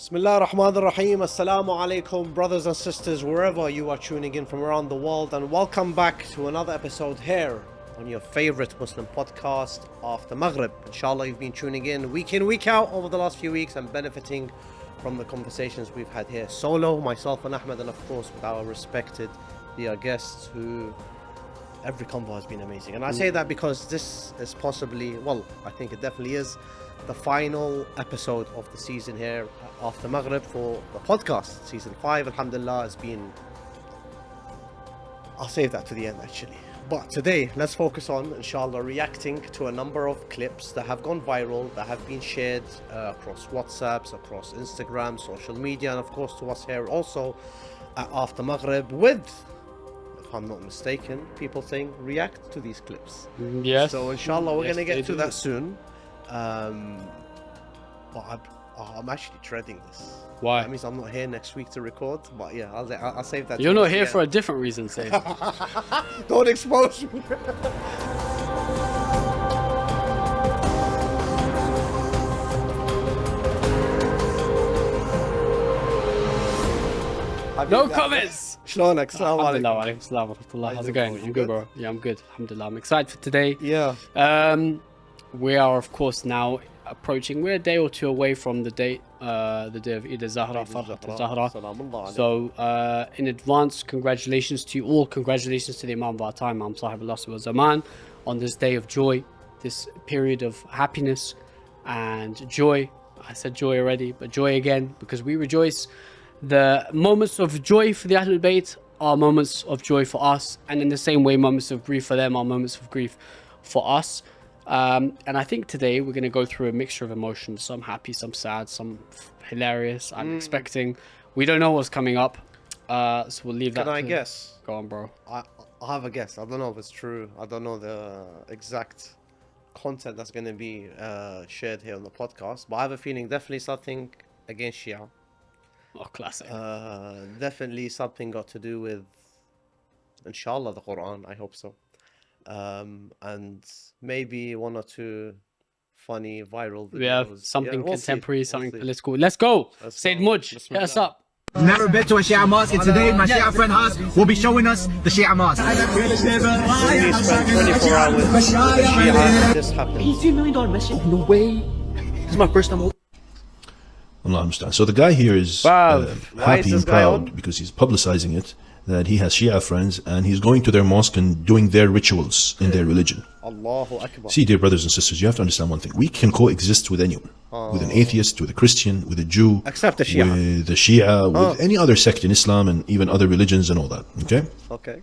Bismillah ar-Rahman ar-Rahim. Assalamu alaikum, brothers and sisters, wherever you are tuning in from around the world, and welcome back to another episode here on your favorite Muslim podcast, After Maghrib. Inshallah, you've been tuning in, week out over the last few weeks and benefiting from the conversations we've had here solo, myself and Ahmed, and of course with our respected dear guests, who every convo has been amazing. And I say that because this is possibly, well, I think it definitely is the final episode of the season here After Maghrib for the podcast. Season 5, alhamdulillah, has been... I'll save that to the end actually. But today, let's focus on, inshallah, reacting to a number of clips that have gone viral, that have been shared across WhatsApps, across Instagram, social media, and of course to us here also at After Maghrib with, if I'm not mistaken, people saying react to these clips. Yes. So inshallah, we're Yes, going to they get to do. that soon. But I'm actually dreading this. Why? That means I'm not here next week to record. But yeah, I'll save that. You're to not the here end. for a different reason, say. Don't expose me. No comments! Shlonak, assalamu Alhamdulillah, alaikum. alaikum salam wa rahmatullah. How's it you going? doing? I'm You good, good? bro. Yeah, I'm good. Alhamdulillah. I'm excited for today. Yeah. We are, of course, now approaching. We're a day or two away from the day of Eid al-Zahra, Farhat al-Zahra. Salamullah alaykum. So, in advance, congratulations to you all. Congratulations to the Imam of our time, Imam Sahib al-Asr wa Zaman, on this day of joy, this period of happiness and joy. I said joy already, but joy again, because we rejoice. The moments of joy for the Ahlulbayt are moments of joy for us, and in the same way, moments of grief for them are moments of grief for us. And I think today we're going to go through a mixture of emotions, some happy, some sad, some hilarious, unexpecting. We don't know what's coming up, so we'll leave that. Can I guess? Go on, bro. I have a guess. I don't know if it's true. I don't know the exact content that's going to be shared here on the podcast, but I have a feeling definitely something against Shia. Oh, classic. Definitely something got to do with, inshallah, the Quran. I hope so. And maybe one or two funny viral videos. We have something Yeah, we'll see. contemporary, We'll something see. political. Let's go. Let's Said go. Mudge, hit us Bismillah. up. Never been to a Shia mosque, and today my Shia friend Haas will be showing us the Shia mosque. We spent 24 hours with Shia and this happened. $18 million message? No way. This is my first time. Allah understand. So the guy here is Wow. Why is happy this and guy proud on? because he's publicizing it, that he has Shia friends and he's going to their mosque and doing their rituals in their religion. Allahu Akbar. See, dear brothers and sisters, you have to understand one thing. We can coexist with anyone. With an atheist, with a Christian, with a Jew. Except the Shia. With the Shia, with any other sect in Islam and even other religions and all that. Okay? Okay.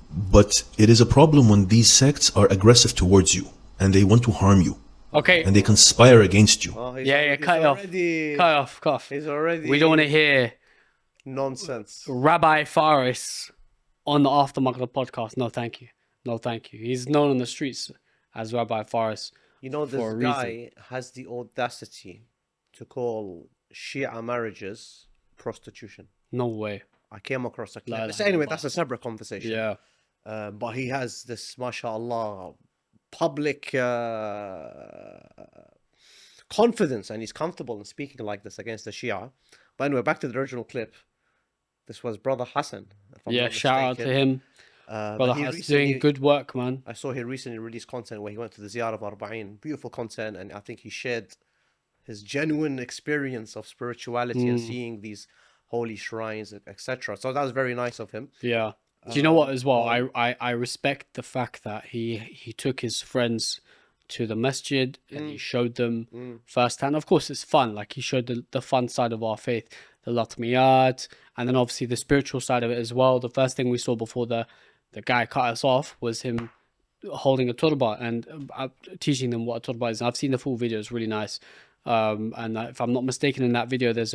But it is a problem when these sects are aggressive towards you and they want to harm you Okay. and they conspire against you. Oh, Yeah, cut it off. already, Cut off, cut off. He's already... We don't want to hear nonsense. Rabbi Faris on the After Maghrib podcast. No, thank you. No, thank you. He's known on the streets as Rabbi Faris. You know, this for a guy has the audacity to call Shia marriages prostitution. No way. I came across a La clip. ilaha So anyway, illallah. that's a separate conversation. Yeah. But he has this, mashallah, public confidence, and he's comfortable in speaking like this against the Shia. But anyway, back to the original clip. This was Brother Hassan. if I'm Yeah, not shout out to mistaken. him. But Brother he Has recently- doing good work, man. I saw he recently released content where he went to the Ziyarah of Arbaeen. Beautiful content, and I think he shared his genuine experience of spirituality and seeing these holy shrines, etc. So that was very nice of him. Yeah. Do you know what as well? I respect the fact that he took his friends to the masjid and he showed them firsthand. Of course, it's fun. Like he showed the fun side of our faith, the latmiyat, and then obviously the spiritual side of it as well. The first thing we saw before the guy cut us off was him holding a turba and teaching them what a turba is. And I've seen the full video; it's really nice. And if I'm not mistaken, in that video, there's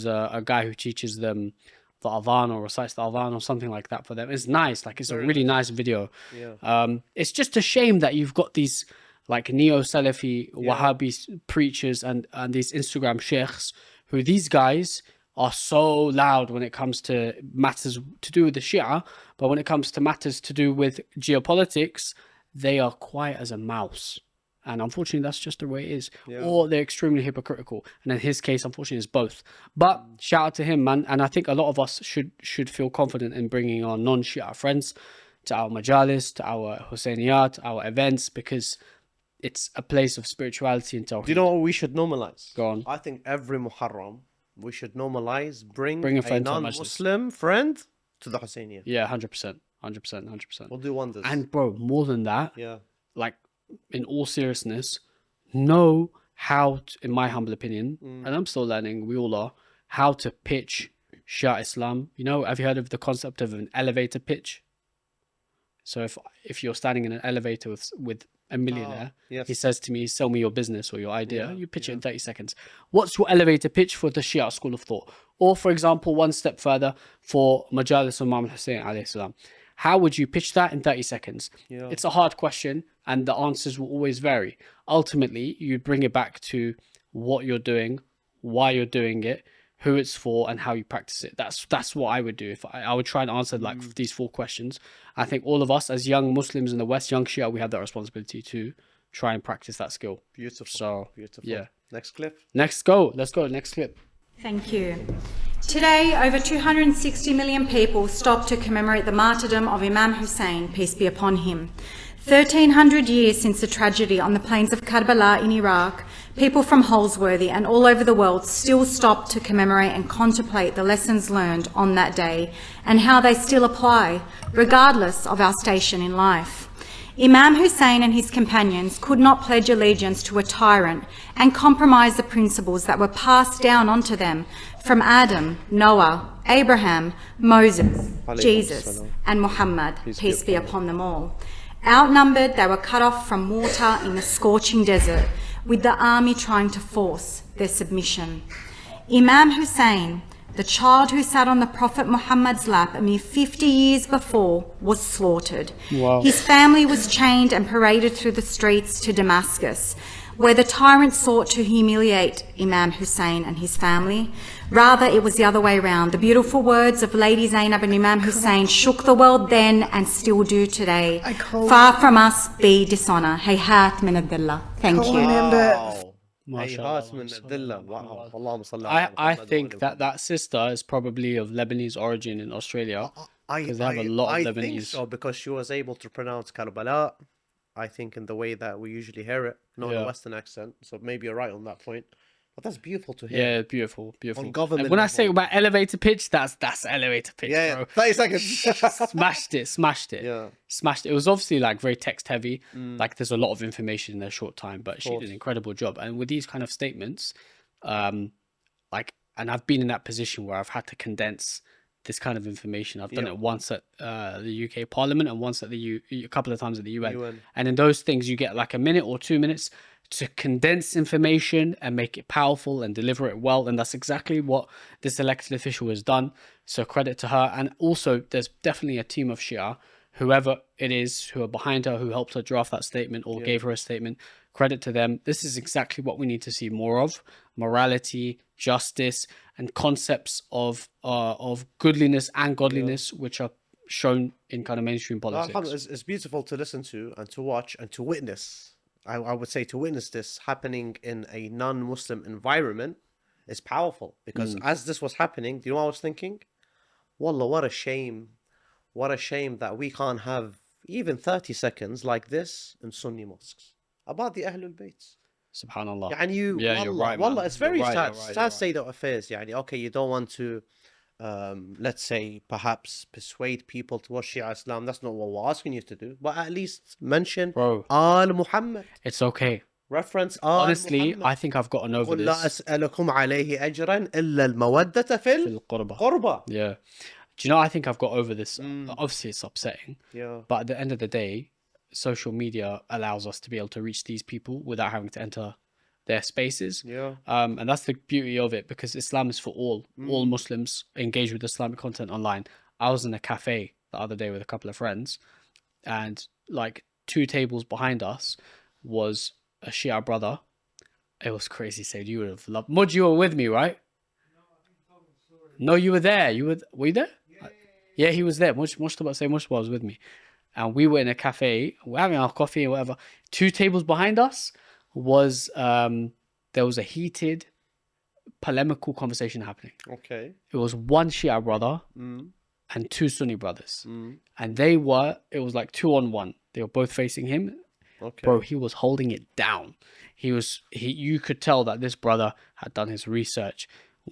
a guy who teaches them the adhan or recites the adhan or something like that for them. It's nice. Like it's a really nice video. Yeah. It's just a shame that you've got these like neo-Salafi Wahhabi preachers and these Instagram sheikhs who these guys are so loud when it comes to matters to do with the Shia, but when it comes to matters to do with geopolitics, they are quiet as a mouse. And unfortunately, that's just the way it is. Yeah. Or they're extremely hypocritical. And in his case, unfortunately, it's both. But shout out to him, man. And I think a lot of us should feel confident in bringing our non-Shia friends to our majalis, to our Hussainiyat, our events, because it's a place of spirituality and tawheed. Do you know what we should normalize? Go on. I think every Muharram, we should normalize bring Bring a a friend to our non-Muslim friend to the Hussainiyah. Yeah, 100%. 100%. We'll do wonders. And bro, more than that, yeah. like in all seriousness, know how to, in my humble opinion, and I'm still learning, we all are, how to pitch Shia Islam. You know, have you heard of the concept of an elevator pitch? So if you're standing in an elevator with a millionaire, yes. he says to me, sell me your business or your idea, you pitch it in 30 seconds. What's your elevator pitch for the Shia school of thought? Or for example, one step further for Majalis Imam Hussain alayhi salam. How would you pitch that in 30 seconds? Yeah. It's a hard question and the answers will always vary. Ultimately, you bring it back to what you're doing, why you're doing it, who it's for, and how you practice it. That's what I would do. If I would try and answer like these 4 questions. I think all of us as young Muslims in the West, young Shia, we have that responsibility to try and practice that skill. Beautiful. So, beautiful. yeah. Next clip. Let's go. Next clip. Thank you. Today, over 260 million people stopped to commemorate the martyrdom of Imam Hussain, peace be upon him. 1,300 years since the tragedy on the plains of Karbala in Iraq, people from Holsworthy and all over the world still stop to commemorate and contemplate the lessons learned on that day and how they still apply, regardless of our station in life. Imam Hussain and his companions could not pledge allegiance to a tyrant and compromise the principles that were passed down onto them from Adam, Noah, Abraham, Moses, Jesus, and Muhammad, peace be upon them all. Outnumbered, they were cut off from water in the scorching desert, with the army trying to force their submission. Imam Hussain, the child who sat on the Prophet Muhammad's lap a mere 50 years before, was slaughtered. Wow. His family was chained and paraded through the streets to Damascus, where the tyrant sought to humiliate Imam Hussain and his family. Rather, it was the other way around. The beautiful words of Lady Zainab and Imam Hussain shook the world then and still do today. Far from us be dishonour. Hayhat min ad-dillah. Thank you. Wow. MashaAllah. Wow. I think that sister is probably of Lebanese origin in Australia. Because they have a lot of I think Lebanese. so, because she was able to pronounce Karbala, I think, in the way that we usually hear it, not in a Western accent. So maybe you're right on that point. But that's beautiful to hear. Yeah, beautiful. On government And when I level. say about elevator pitch, that's elevator pitch, Yeah, bro. 30 seconds. Smashed it. Yeah. Smashed it. It was obviously like very text heavy. Like there's a lot of information in a short time, but she did an incredible job. And with these kind of statements, and I've been in that position where I've had to condense this kind of information. I've done it once at the UK Parliament and once at a couple of times at the UN. And in those things, you get like a minute or 2 minutes to condense information and make it powerful and deliver it well. And that's exactly what this elected official has done. So credit to her. And also, there's definitely a team of Shia, whoever it is, who are behind her, who helped her draft that statement or gave her a statement. Credit to them. This is exactly what we need to see more of: morality, justice, and concepts of goodliness and godliness, which are shown in kind of mainstream politics. It's beautiful to listen to and to watch and to witness. I would say to witness this happening in a non-Muslim environment is powerful, because as this was happening, do you know what I was thinking? Wallah, what a shame. What a shame that we can't have even 30 seconds like this in Sunni mosques about the Ahlulbayt. Subhanallah. You're right, Wallah, man. it's very You're sad. right. Sad state of affairs. Okay, you don't want to, let's say, perhaps persuade people to watch Shia Islam. That's not what we're asking you to do. But at least mention Bro. Al Muhammad. It's okay. Reference Al Honestly, Muhammad. I think I've gotten over قل لا this. أسألكم عليه أجرا إلا المودة في القربة. القربة. Yeah. Do you know, I think I've got over this. Obviously, it's upsetting. Yeah. But at the end of the day, social media allows us to be able to reach these people without having to enter their spaces. Yeah. And that's the beauty of it, because Islam is for all. All Muslims engage with Islamic content online. I was in a cafe the other day with a couple of friends, and like 2 tables behind us was a Shia brother. It was crazy. Said you would have loved. Mud, you were with me, right? No, you were there. Were you there? Yeah, he was there. Mustafa was with me. and we were in a cafe, we're having our coffee or whatever. 2 tables behind us was there was a heated polemical conversation happening. Okay. It was 1 Shia brother and 2 Sunni brothers, and it was like 2-on-1. They were both facing him. Okay. Bro, he was holding it down. You could tell that this brother had done his research,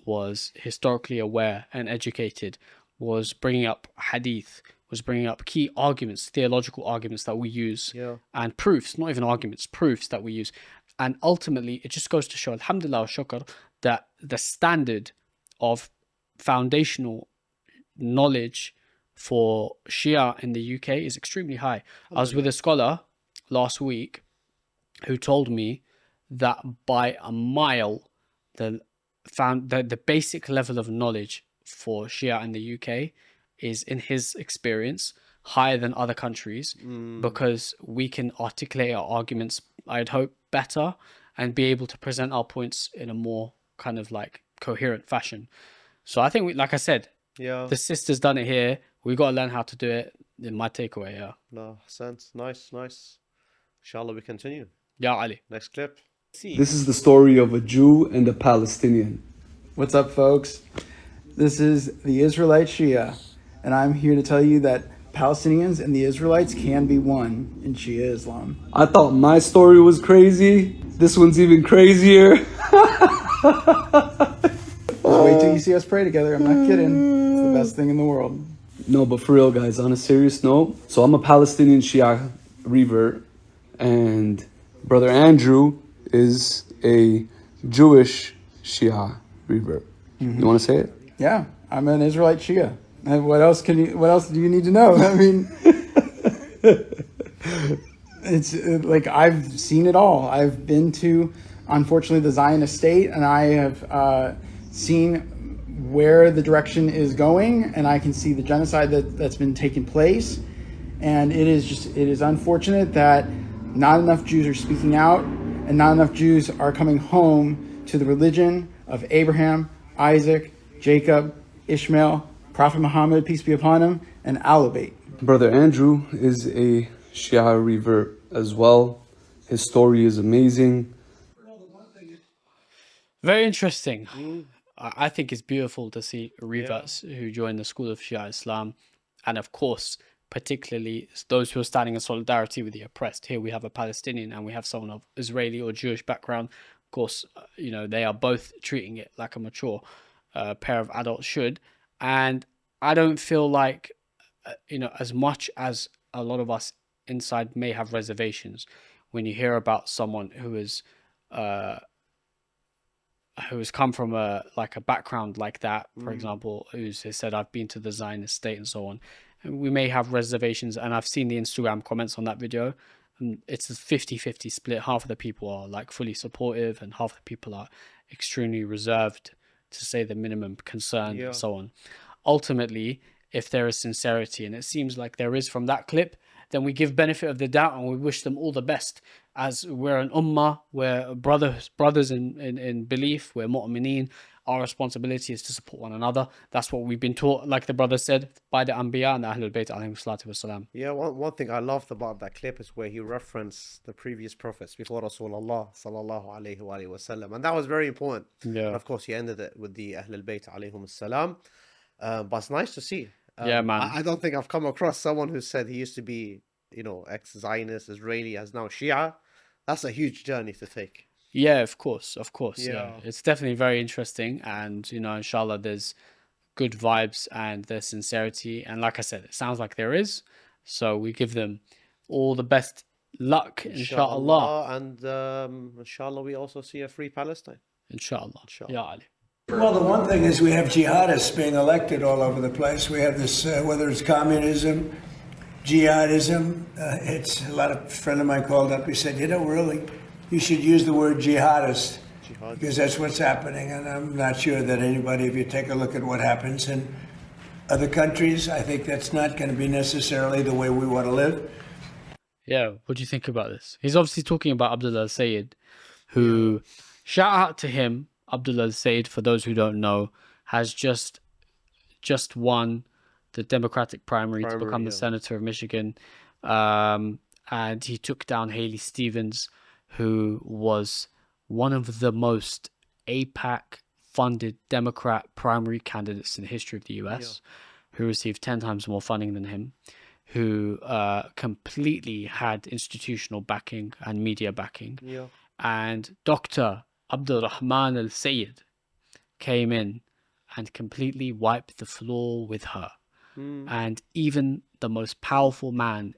was historically aware and educated, was bringing up hadith, was bringing up key arguments, theological arguments that we use, and proofs, not even arguments, proofs that we use. And ultimately, it just goes to show, alhamdulillah wa shukr, that the standard of foundational knowledge for Shia in the UK is extremely high. I was with a scholar last week who told me that by a mile, the basic level of knowledge for Shia in the UK is, in his experience, higher than other countries, because we can articulate our arguments, I'd hope, better, and be able to present our points in a more kind of like coherent fashion. So I think, like I said, the sister's done it here. We got to learn how to do it. In my takeaway, No, sense. Nice. Inshallah, we continue. Ya Ali. Next clip. This is the story of a Jew and a Palestinian. What's up, folks? This is the Israelite Shia, and I'm here to tell you that Palestinians and the Israelites can be one in Shia Islam. I thought my story was crazy. This one's even crazier. Wait till you see us pray together. I'm not kidding. It's the best thing in the world. No, but for real, guys, on a serious note, so I'm a Palestinian Shia revert, and Brother Andrew is a Jewish Shia revert. You want to say it? Yeah, I'm an Israelite Shia. And what else do you need to know? I mean, it's like I've seen it all. I've been to, unfortunately, the Zionist state, and I have seen where the direction is going, and I can see the genocide that's been taking place. And it is unfortunate that not enough Jews are speaking out, and not enough Jews are coming home to the religion of Abraham, Isaac, Jacob, Ishmael, Prophet Muhammad, peace be upon him, and Ahlulbayt. Brother Andrew is a Shia revert as well. His story is amazing. Very interesting. I think it's beautiful to see reverts who join the school of Shia Islam, and of course, particularly those who are standing in solidarity with the oppressed. Here we have a Palestinian and we have someone of Israeli or Jewish background. Of course, they are both treating it like a mature pair of adults should. And I don't feel like, as much as a lot of us inside may have reservations, when you hear about someone who has come from a background like that, for example, who's said, I've been to the Zionist state and so on, and we may have reservations. And I've seen the Instagram comments on that video, and it's a 50-50 split. Half of the people are like fully supportive, and half of the people are extremely reserved, to say the minimum, concerned and so on. Ultimately, if there is sincerity, and it seems like there is from that clip, then we give benefit of the doubt and we wish them all the best. As we're an ummah, we're brothers in belief, we're mu'mineen. Our responsibility is to support one another. That's what we've been taught, like the brother said, by the Anbiya and the Ahlulbayt alayhim salatu wassalam. Yeah, one thing I loved about that clip is where he referenced the previous prophets before Rasulullah sallallahu alayhi wa sallam, and that was very important. Yeah. And of course, he ended it with the Ahlulbayt alayhim salam. But it's nice to see. Yeah, man. I don't think I've come across someone who said he used to be, ex-Zionist, Israeli, as now Shia. That's a huge journey to take. Yeah, of course. Yeah. It's definitely very interesting. And, inshallah, there's good vibes and there's sincerity. And like I said, it sounds like there is. So we give them all the best luck, inshallah. And inshallah, we also see a free Palestine. Inshallah. Ya Ali. Well, the one thing is we have jihadists being elected all over the place. We have this, whether it's communism, jihadism. It's a lot of friend of mine called up. He said, really, you should use the word jihadist because that's what's happening. And I'm not sure that anybody, if you take a look at what happens in other countries, I think that's not going to be necessarily the way we want to live. Yeah, what do you think about this? He's obviously talking about Abdul Sayed, who, shout out to him. Abdul Sayed, for those who don't know, has just won the Democratic primary to become the senator of Michigan. and he took down Haley Stevens, who was one of the most AIPAC-funded Democrat primary candidates in the history of the US, who received 10 times more funding than him, who completely had institutional backing and media backing. And Dr. Abdurrahman al-Sayed came in and completely wiped the floor with her. And even the most powerful man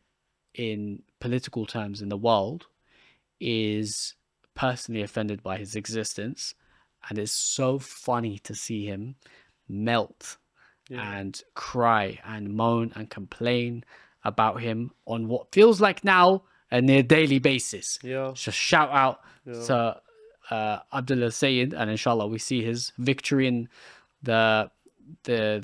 in political terms in the world is personally offended by his existence, and it's so funny to see him melt and cry and moan and complain about him on what feels like now a near daily basis. Just shout out to Abdul Sayed, and inshallah we see his victory in the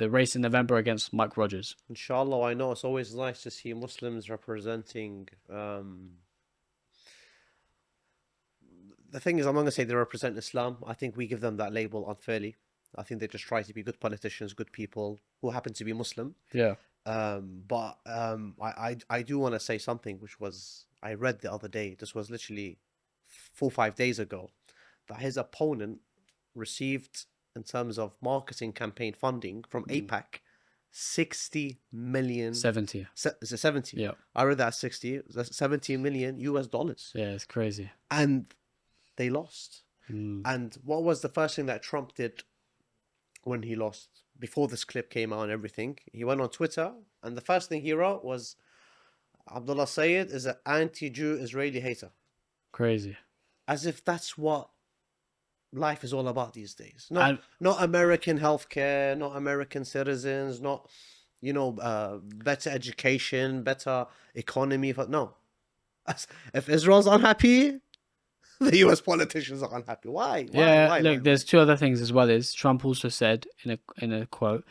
race in November against Mike Rogers. Inshallah. I know it's always nice to see Muslims representing. The thing is, I'm not going to say they represent Islam. I think we give them that label unfairly. I think they just try to be good politicians, good people who happen to be Muslim. But I do want to say something, which was, I read the other day, this was literally 4 or 5 days ago, that his opponent received, in terms of marketing campaign funding from AIPAC, 60 million. 70. Is it 70? Yeah. I read that as 60. That's 70 million US dollars. Yeah, it's crazy. And they lost. And what was the first thing that Trump did when he lost? Before this clip came out and everything, he went on Twitter, and the first thing he wrote was, Abdullah Sayed is an anti-Jew Israeli hater. Crazy. As if that's what life is all about these days. Not American healthcare, not American citizens, not, better education, better economy. No. If Israel's unhappy, the US politicians are unhappy. Why? Why? Look, there's two other things as well. Is Trump also said in a quote,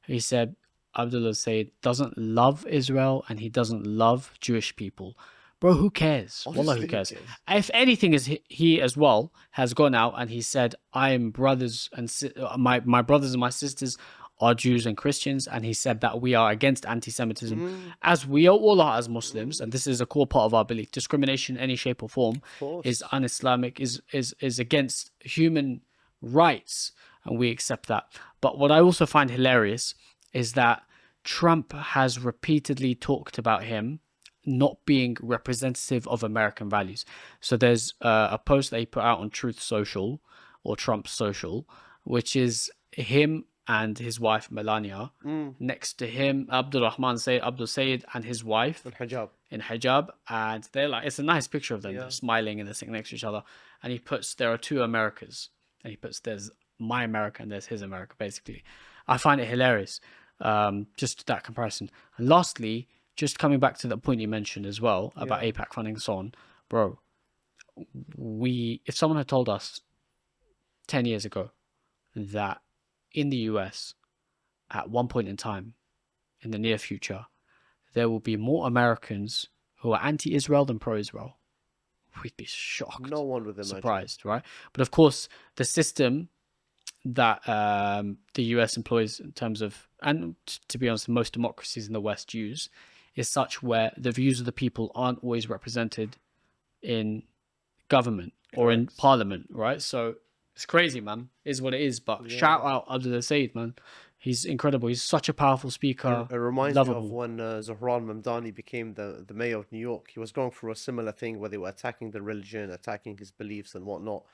he said Abdullah Sayed doesn't love Israel and he doesn't love Jewish people. Bro, who cares? Wallah, who cares? If anything, is he as well has gone out and he said, I am brothers and my brothers and my sisters are Jews and Christians, and he said that we are against anti-Semitism, as we all are as Muslims, and this is a core part of our belief. Discrimination in any shape or form is un-Islamic, is against human rights, and we accept that. But what I also find hilarious is that Trump has repeatedly talked about him not being representative of American values. So there's a post that he put out on Truth Social, or Trump Social, which is him and his wife Melania. Next to him, Abdul Sayed and his wife in hijab, and they're like, it's a nice picture of them. They're smiling and they're sitting next to each other. And he puts, there are two Americas, and he puts, there's my America and there's his America. Basically, I find it hilarious. Just that comparison. And lastly, just coming back to the point you mentioned as well about AIPAC funding and so on, bro. If someone had told us 10 years ago that in the US, at one point in time, in the near future, there will be more Americans who are anti-Israel than pro-Israel, we'd be shocked. No one would imagine. Surprised, right? But of course, the system that the US employs in terms of, and to be honest, most democracies in the West use, is such where the views of the people aren't always represented in government or in parliament, right? So it's crazy, man. Is what it is. But shout out Abdul Sayed, man. He's incredible. He's such a powerful speaker. It reminds me of when Zohran Mamdani became the mayor of New York. He was going through a similar thing where they were attacking the religion, attacking his beliefs and whatnot.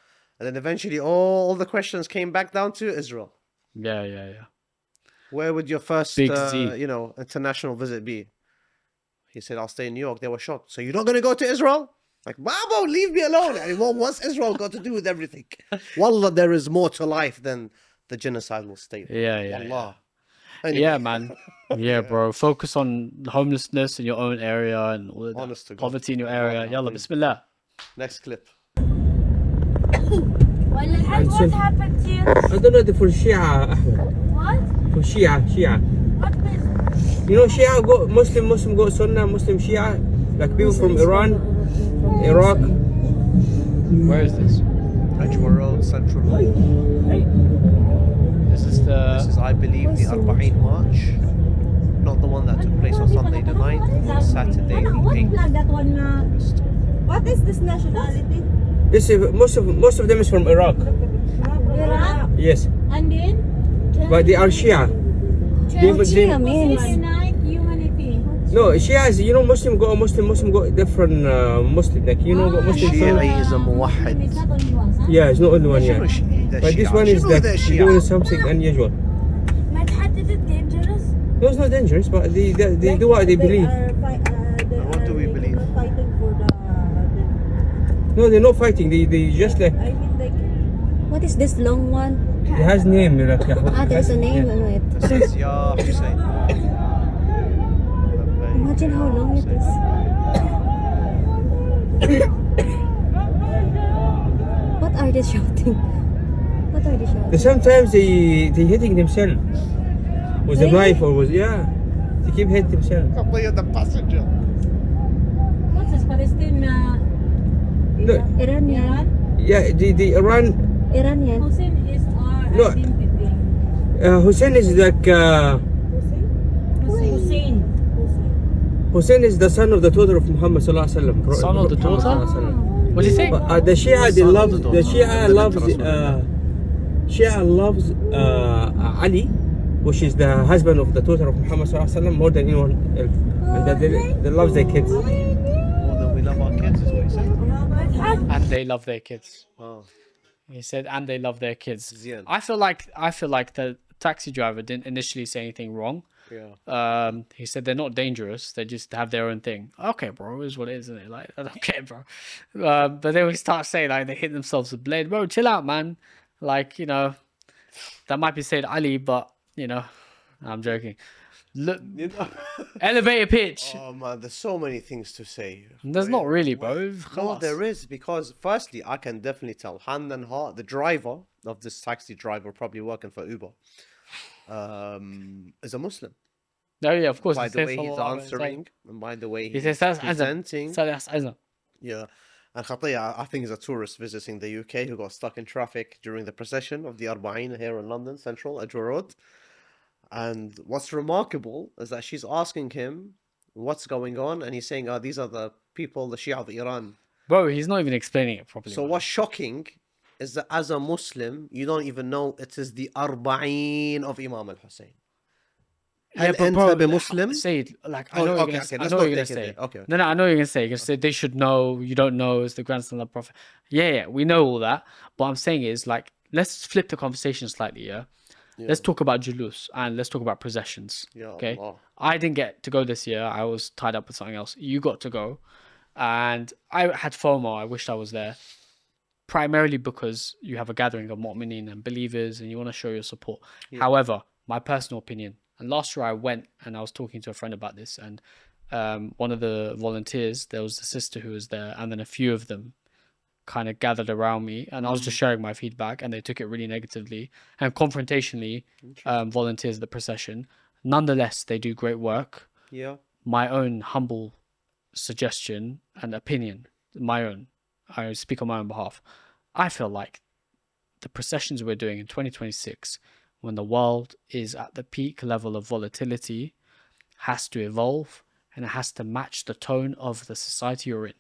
And then eventually all the questions came back down to Israel. Yeah. Where would your first, international visit be? He said, I'll stay in New York. They were shocked. So you're not going to go to Israel? Like, Babo, leave me alone. I mean, what's Israel got to do with everything? Wallah, there is more to life than the genocidal state. Yeah. Wallah. Anyway. Yeah, man. Yeah, bro. Focus on homelessness in your own area and all of that. Poverty in your area. Yalla, bismillah. Next clip. What happened to you? I don't know, for Shia, Ahmed. What? For Shia. What business? You know, Shia go Muslim go Sunnah, Muslim Shia, like people from Iran, Iraq. Where is this? Edgeware Road, Central. This is, I believe, the Arbaeen March. not the one that took place on Sunday the 9th, but Saturday the 8th. What is this nationality? This is, most of them is from Iraq. Iraq? Yes. And then? But they are Shia. Shia means? Humanity. No, Shia is, you know, Muslim go different Muslim. Like, you know, Muslim. Shia is a muwahid. Yeah, it's not only one, yeah. But this one is that doing something unusual. Is it dangerous? No, it's not dangerous, but they do what they believe. What do we believe? Fighting for the... No, they're not fighting. They just like... I mean, like... What is this long one? It has name. Like, there's a name on it. It says Ya Hussain. Imagine how long it is. What are they shouting? What are they shouting? Sometimes they hitting themselves with a knife or with they keep hitting themselves. The passenger. What's this Palestinian? No. Iranian. Yeah, the Iranian. Hussein is our No. identity. Hussein is like Hussein is the son of the daughter of Muhammad sallallahu alaihi wasallam. Son of the daughter? What do you say? The Shia they love Shia loves Ali, which is the husband of the daughter of Muhammad sallallahu alaihi wasallam, more than anyone else, and they love their kids. More than we love our kids, is what he said. And they love their kids. Oh. He said, and they love their kids. Zian. I feel like the taxi driver didn't initially say anything wrong. Yeah. He said they're not dangerous. They just have their own thing. Okay, bro, is what it is, isn't it? Like, I don't care, bro. But then we start saying like they hit themselves with blade. Bro, chill out, man. Like, you know, that might be Sayed Ali, but you know, I'm joking. Look, elevator pitch. Oh man, there's so many things to say. There's not really, bro. No, there is, because firstly, I can definitely tell hand and heart, the driver of this taxi driver, probably working for Uber, is a Muslim. Oh yeah, of course. By the way he's answering, and by the way he's presenting. Yeah. And Khatiya, I think, is a tourist visiting the UK who got stuck in traffic during the procession of the Arbaeen here in London Central, Edgware Road. And what's remarkable is that she's asking him what's going on, and he's saying, "Oh, these are the people, the Shia of Iran." Bro, he's not even explaining it properly. So what's shocking is that as a Muslim, you don't even know it is the Arbaeen of Imam al-Hussain. Yeah, but bro, Muslim? Say it, like, I know what you're going to say. Okay. No, I know what you're going to say. You're going to say they should know, you don't know, it's the grandson of the Prophet. Yeah, we know all that. But I'm saying is, like, let's flip the conversation slightly, yeah? Let's talk about Julus and let's talk about processions. Okay? Allah. I didn't get to go this year. I was tied up with something else. You got to go. And I had FOMO. I wished I was there. Primarily because you have a gathering of mu'mineen and believers and you want to show your support. Yeah. However, my personal opinion, and last year I went and I was talking to a friend about this, and one of the volunteers, there was a sister who was there, and then a few of them kind of gathered around me, and I was just sharing my feedback, and they took it really negatively and confrontationally. Volunteers at the procession, nonetheless, they do great work. Yeah. My own humble suggestion and opinion, my own, I speak on my own behalf. I feel like the processions we're doing in 2026, when the world is at the peak level of volatility, has to evolve and it has to match the tone of the society you're in.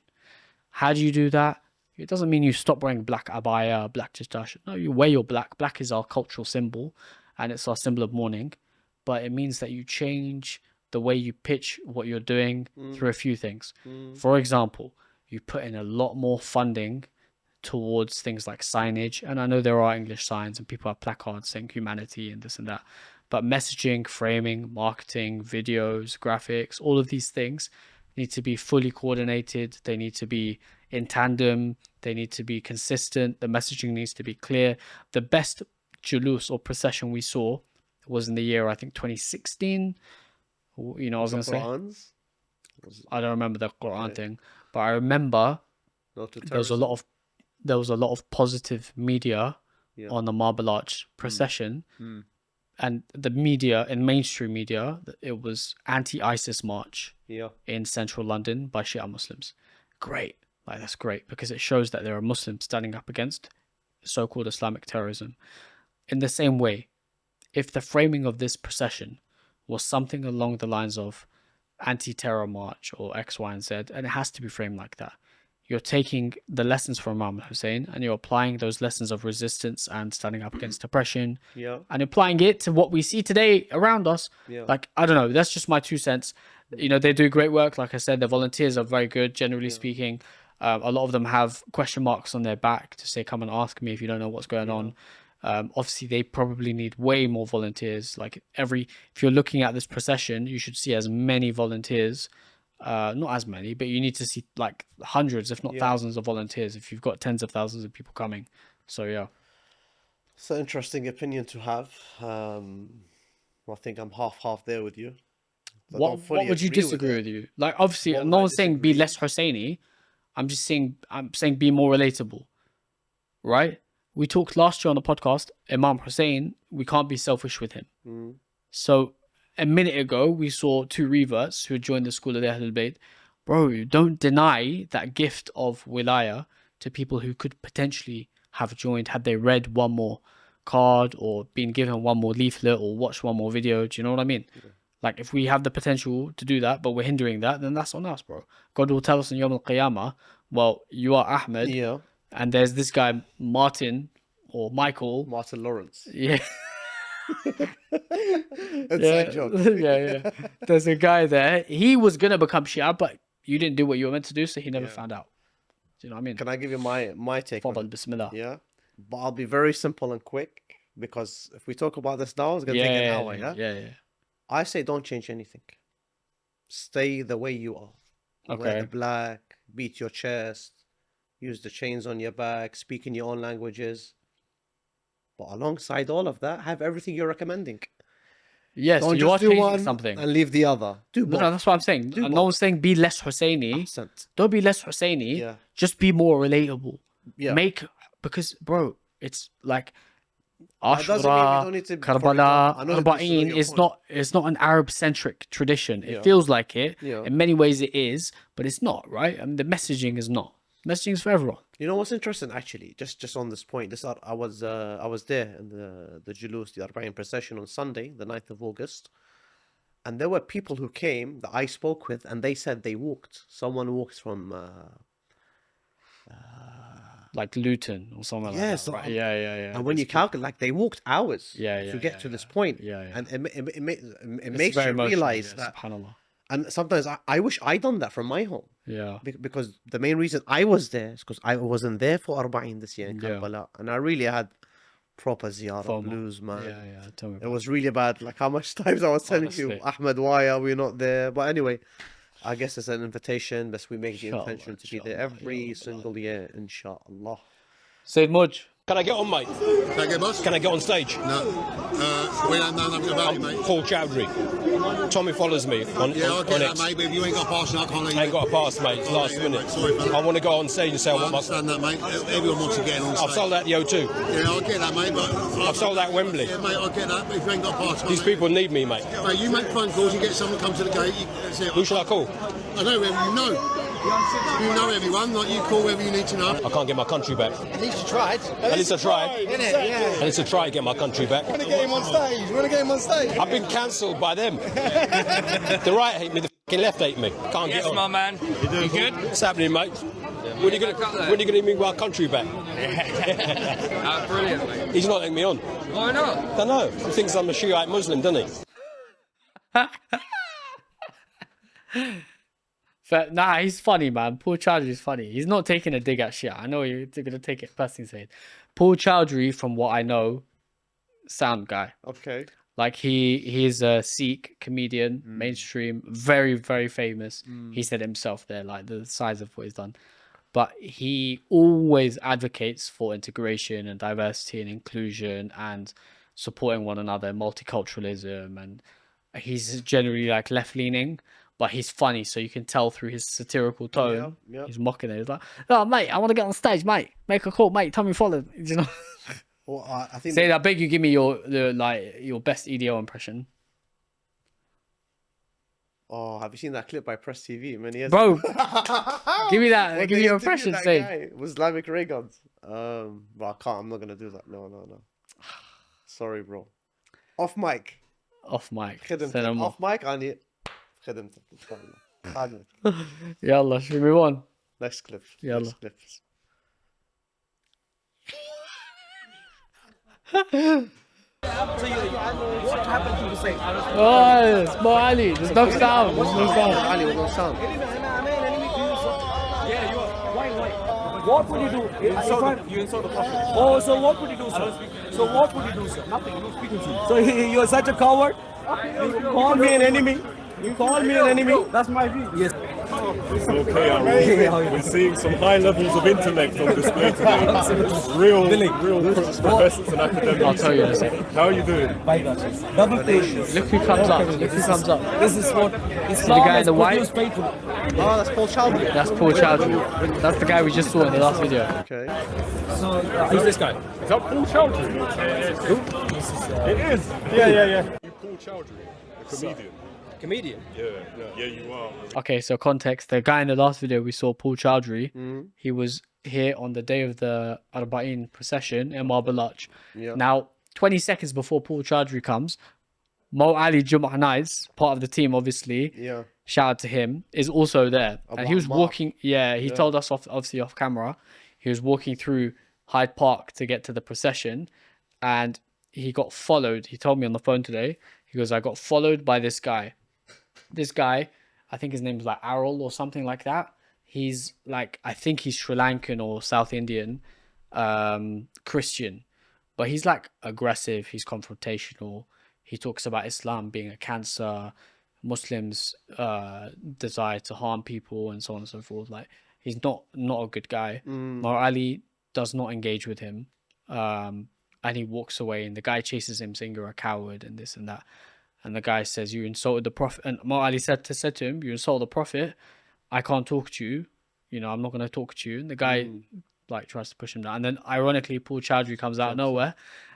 How do you do that? It doesn't mean you stop wearing black abaya, black chistash. No, you wear your black. Black is our cultural symbol and it's our symbol of mourning. But it means that you change the way you pitch what you're doing through a few things. For example, you put in a lot more funding towards things like signage, and I know there are English signs and people have placards saying humanity and this and that, but messaging, framing, marketing, videos, graphics, all of these things need to be fully coordinated. They need to be in tandem. They need to be consistent. The messaging needs to be clear. The best julus or procession we saw was in the year, I think, 2016. You know, I was going to say, I don't remember the Quran thing, but I remember there was a lot of positive media on the Marble Arch procession, and the media, in mainstream media, it was anti-ISIS march in central London by Shia Muslims. Great, like that's great, because it shows that there are Muslims standing up against so-called Islamic terrorism. In the same way, if the framing of this procession was something along the lines of anti-terror march or X, Y, and Z, and it has to be framed like that. You're taking the lessons from Imam Hussain and you're applying those lessons of resistance and standing up against oppression, and applying it to what we see today around us. Like, I don't know, that's just my 2 cents. You know, they do great work. Like I said, the volunteers are very good, generally speaking. A lot of them have question marks on their back to say, come and ask me if you don't know what's going on. Obviously, they probably need way more volunteers. Like if you're looking at this procession, you should see as many volunteers. Not as many, but you need to see like hundreds, if not thousands of volunteers if you've got tens of thousands of people coming. So yeah. It's an interesting opinion to have. I think I'm half there with you. What would you disagree with you? Like, obviously, no one's saying be less Hussaini. I'm saying be more relatable, right? We talked last year on the podcast, Imam Hussain, we can't be selfish with him. So a minute ago, we saw 2 reverts who joined the school of the Ahlulbayt. Bro, don't deny that gift of wilaya to people who could potentially have joined had they read one more card or been given one more leaflet or watched one more video. Do you know what I mean? Like, if we have the potential to do that, but we're hindering that, then that's on us, bro. God will tell us in Yawm al-Qiyamah, well, you are Ahmed, and there's this guy, Martin, or Michael. Martin Lawrence. Yeah. Inside joke. Yeah. There's a guy there. He was going to become Shia, but you didn't do what you were meant to do, so he never found out. Do you know what I mean? Can I give you my take on it? Bismillah. Yeah. But I'll be very simple and quick, because if we talk about this now, it's going to take an hour, Yeah. I say don't change anything. Stay the way you are. Okay. Wear the black, beat your chest, use the chains on your back, speak in your own languages. But alongside all of that, have everything you're recommending. Yes, don't you are just do changing one something and leave the other. Do both. No, that's what I'm saying. No one's saying be less Hussaini. Don't be less Hussaini. Yeah. Just be more relatable. Yeah. Because, bro, it's like doesn't mean we Ashura, don't need to- Karbala, I know that this is Arbaeen your is point. it's not an Arab-centric tradition. It Yeah. feels like it. Yeah. In many ways it is, but it's not, right? I mean, the messaging is not. Messaging is for everyone. You know what's interesting, actually, just on this point. I was there in the Julus, the Arbaeen Procession on Sunday, the 9th of August, and there were people who came that I spoke with, and they said they walked. Someone walked from Like Luton or something like that. Right? Yeah. And when you calculate, like, they walked hours Yeah, to get to this point. Yeah. And it makes It's you very emotional, realize yeah, that. SubhanAllah. And sometimes I wish I'd done that from my home. Yeah. Because the main reason I was there is because I wasn't there for Arbaeen this year in Karbala. And I really had proper ziyarah blues, man. Yeah. Tell me It was really bad. Like, how much times I was telling you, Ahmed, why are we not there? But anyway, I guess it's an invitation, but we make the intention to be there every single year, inshallah. Sayyid Mujj. Can I get on, mate? Can I get boss? Can I get on stage? No. We don't know nothing about you, mate. Paul Chowdhury. Tommy follows me on I'll get on that, X. mate, but if you ain't got a pass, I can't let you. I ain't got a pass, mate. It's last minute. Mate. Sorry, fella. I want to go on stage and say I want my... understand that, mate. Everyone wants to get in on stage. I've sold out the O2. Yeah, I'll get that, mate, but... I've sold out Wembley. Yeah, mate, I'll get that, but if you ain't got a pass... These people need me, mate. Mate, you make phone calls, you get someone to come to the gate, that's it. Who should I call? I know whoever you know. You know everyone, like you call whoever you need to know. I can't get my country back. At least you tried. At least I tried. At least I tried to get my country back. You want to get him on stage? You want to get him on stage? I've been cancelled by them. The right hate me, the fucking left hate me. Can't get on. my man. You good? What's happening, mate? When are you going to give me my country back? Brilliant, mate. He's not letting me on. Why not? Don't know. He thinks I'm a Shiite Muslim, doesn't he? Nah, he's funny, man. Paul Chowdhury is funny. He's not taking a dig at shit. I know you're going to take it personally, saying Paul Chowdhury, from what I know, sound guy. Okay. Like he's a Sikh comedian, mainstream, very, very famous. He said himself there, like the size of what he's done. But he always advocates for integration and diversity and inclusion and supporting one another, multiculturalism, and he's generally like left-leaning. But he's funny, so you can tell through his satirical tone. Yeah. He's mocking it. He's like, "Oh, mate, I want to get on stage, mate. Make a call, mate. Tommy follow." You know. Well, I think. Say, I beg you, give me your best EDO impression. Oh, have you seen that clip by Press TV many years Bro, ago? give me that. When Give they me your interviewed impression. that Say. guy with Islamic ray guns. But I can't. I'm not gonna do that. No. Sorry, bro. Off mic. off mic. خدمتك Say no more. off mic أنا خدمتك إن شاء الله. خادمك. يلا should we move on? Next clip. يلا. Next clip. What happened to Hussein? Oh, it's Mo Ali. There's no sound. There's no sound. Ali with no sound. What would you do? You insult the Prophet. Oh, so what would you do, sir? So what would you do, sir? Nothing. I'm not speaking to you. So you're such a coward? You call me an enemy? You call me an enemy? That's my view. Yes. It's okay, we're seeing some high levels of intellect on display today. Real professors and academics. I'll tell you in a second. How are you doing? Double patience. Look who comes up. Look who comes up. This is what The guy in the white. Oh, that's Paul Chowdhury. That's Paul Chowdhury. That's the guy we just saw in the last video. Okay. So, who's this guy? Is that Paul Chowdhury? It is. Yeah. You Paul Chowdhury, a comedian. Comedian? Yeah, you are. Okay, so context. The guy in the last video we saw, Paul Chowdhury, he was here on the day of the Arbaeen Procession in Marbalach. Yeah. Now, 20 seconds before Paul Chowdhury comes, Mo Ali Jum'ah Nights, part of the team obviously, shout out to him, is also there. And he was walking, he told us obviously off camera, he was walking through Hyde Park to get to the procession and he got followed. He told me on the phone today, he goes, I got followed by this guy. This guy, I think his name's like Arul or something like that. He's like, I think he's Sri Lankan or South Indian, Christian, but he's like aggressive. He's confrontational. He talks about Islam being a cancer, Muslims' desire to harm people, and so on and so forth. Like, he's not a good guy. Mo Ali does not engage with him, and he walks away. And the guy chases him, saying you're a coward and this and that. And the guy says, you insulted the Prophet. And Mo Ali said to him, you insulted the Prophet. I can't talk to you. You know, I'm not going to talk to you. And the guy like tries to push him down. And then ironically, Paul Chowdhury comes out of nowhere.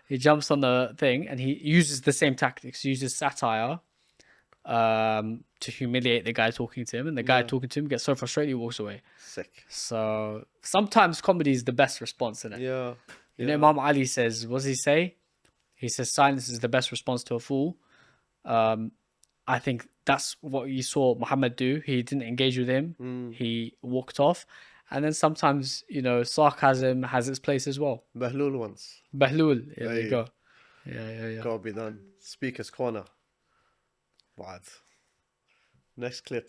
He jumps on the thing and he uses the same tactics. He uses satire to humiliate the guy talking to him. And the guy talking to him gets so frustrated, he walks away. Sick. So sometimes comedy is the best response, isn't it? Yeah. You know, Imam Ali says, what does he say? He says, silence is the best response to a fool. I think that's what you saw Muhammad do. He didn't engage with him. He walked off. And then sometimes, you know, sarcasm has its place as well. Bahlul once. Bahlul. Yeah, there you go. Yeah. Gotta be done. Speaker's corner. Bad. Next clip.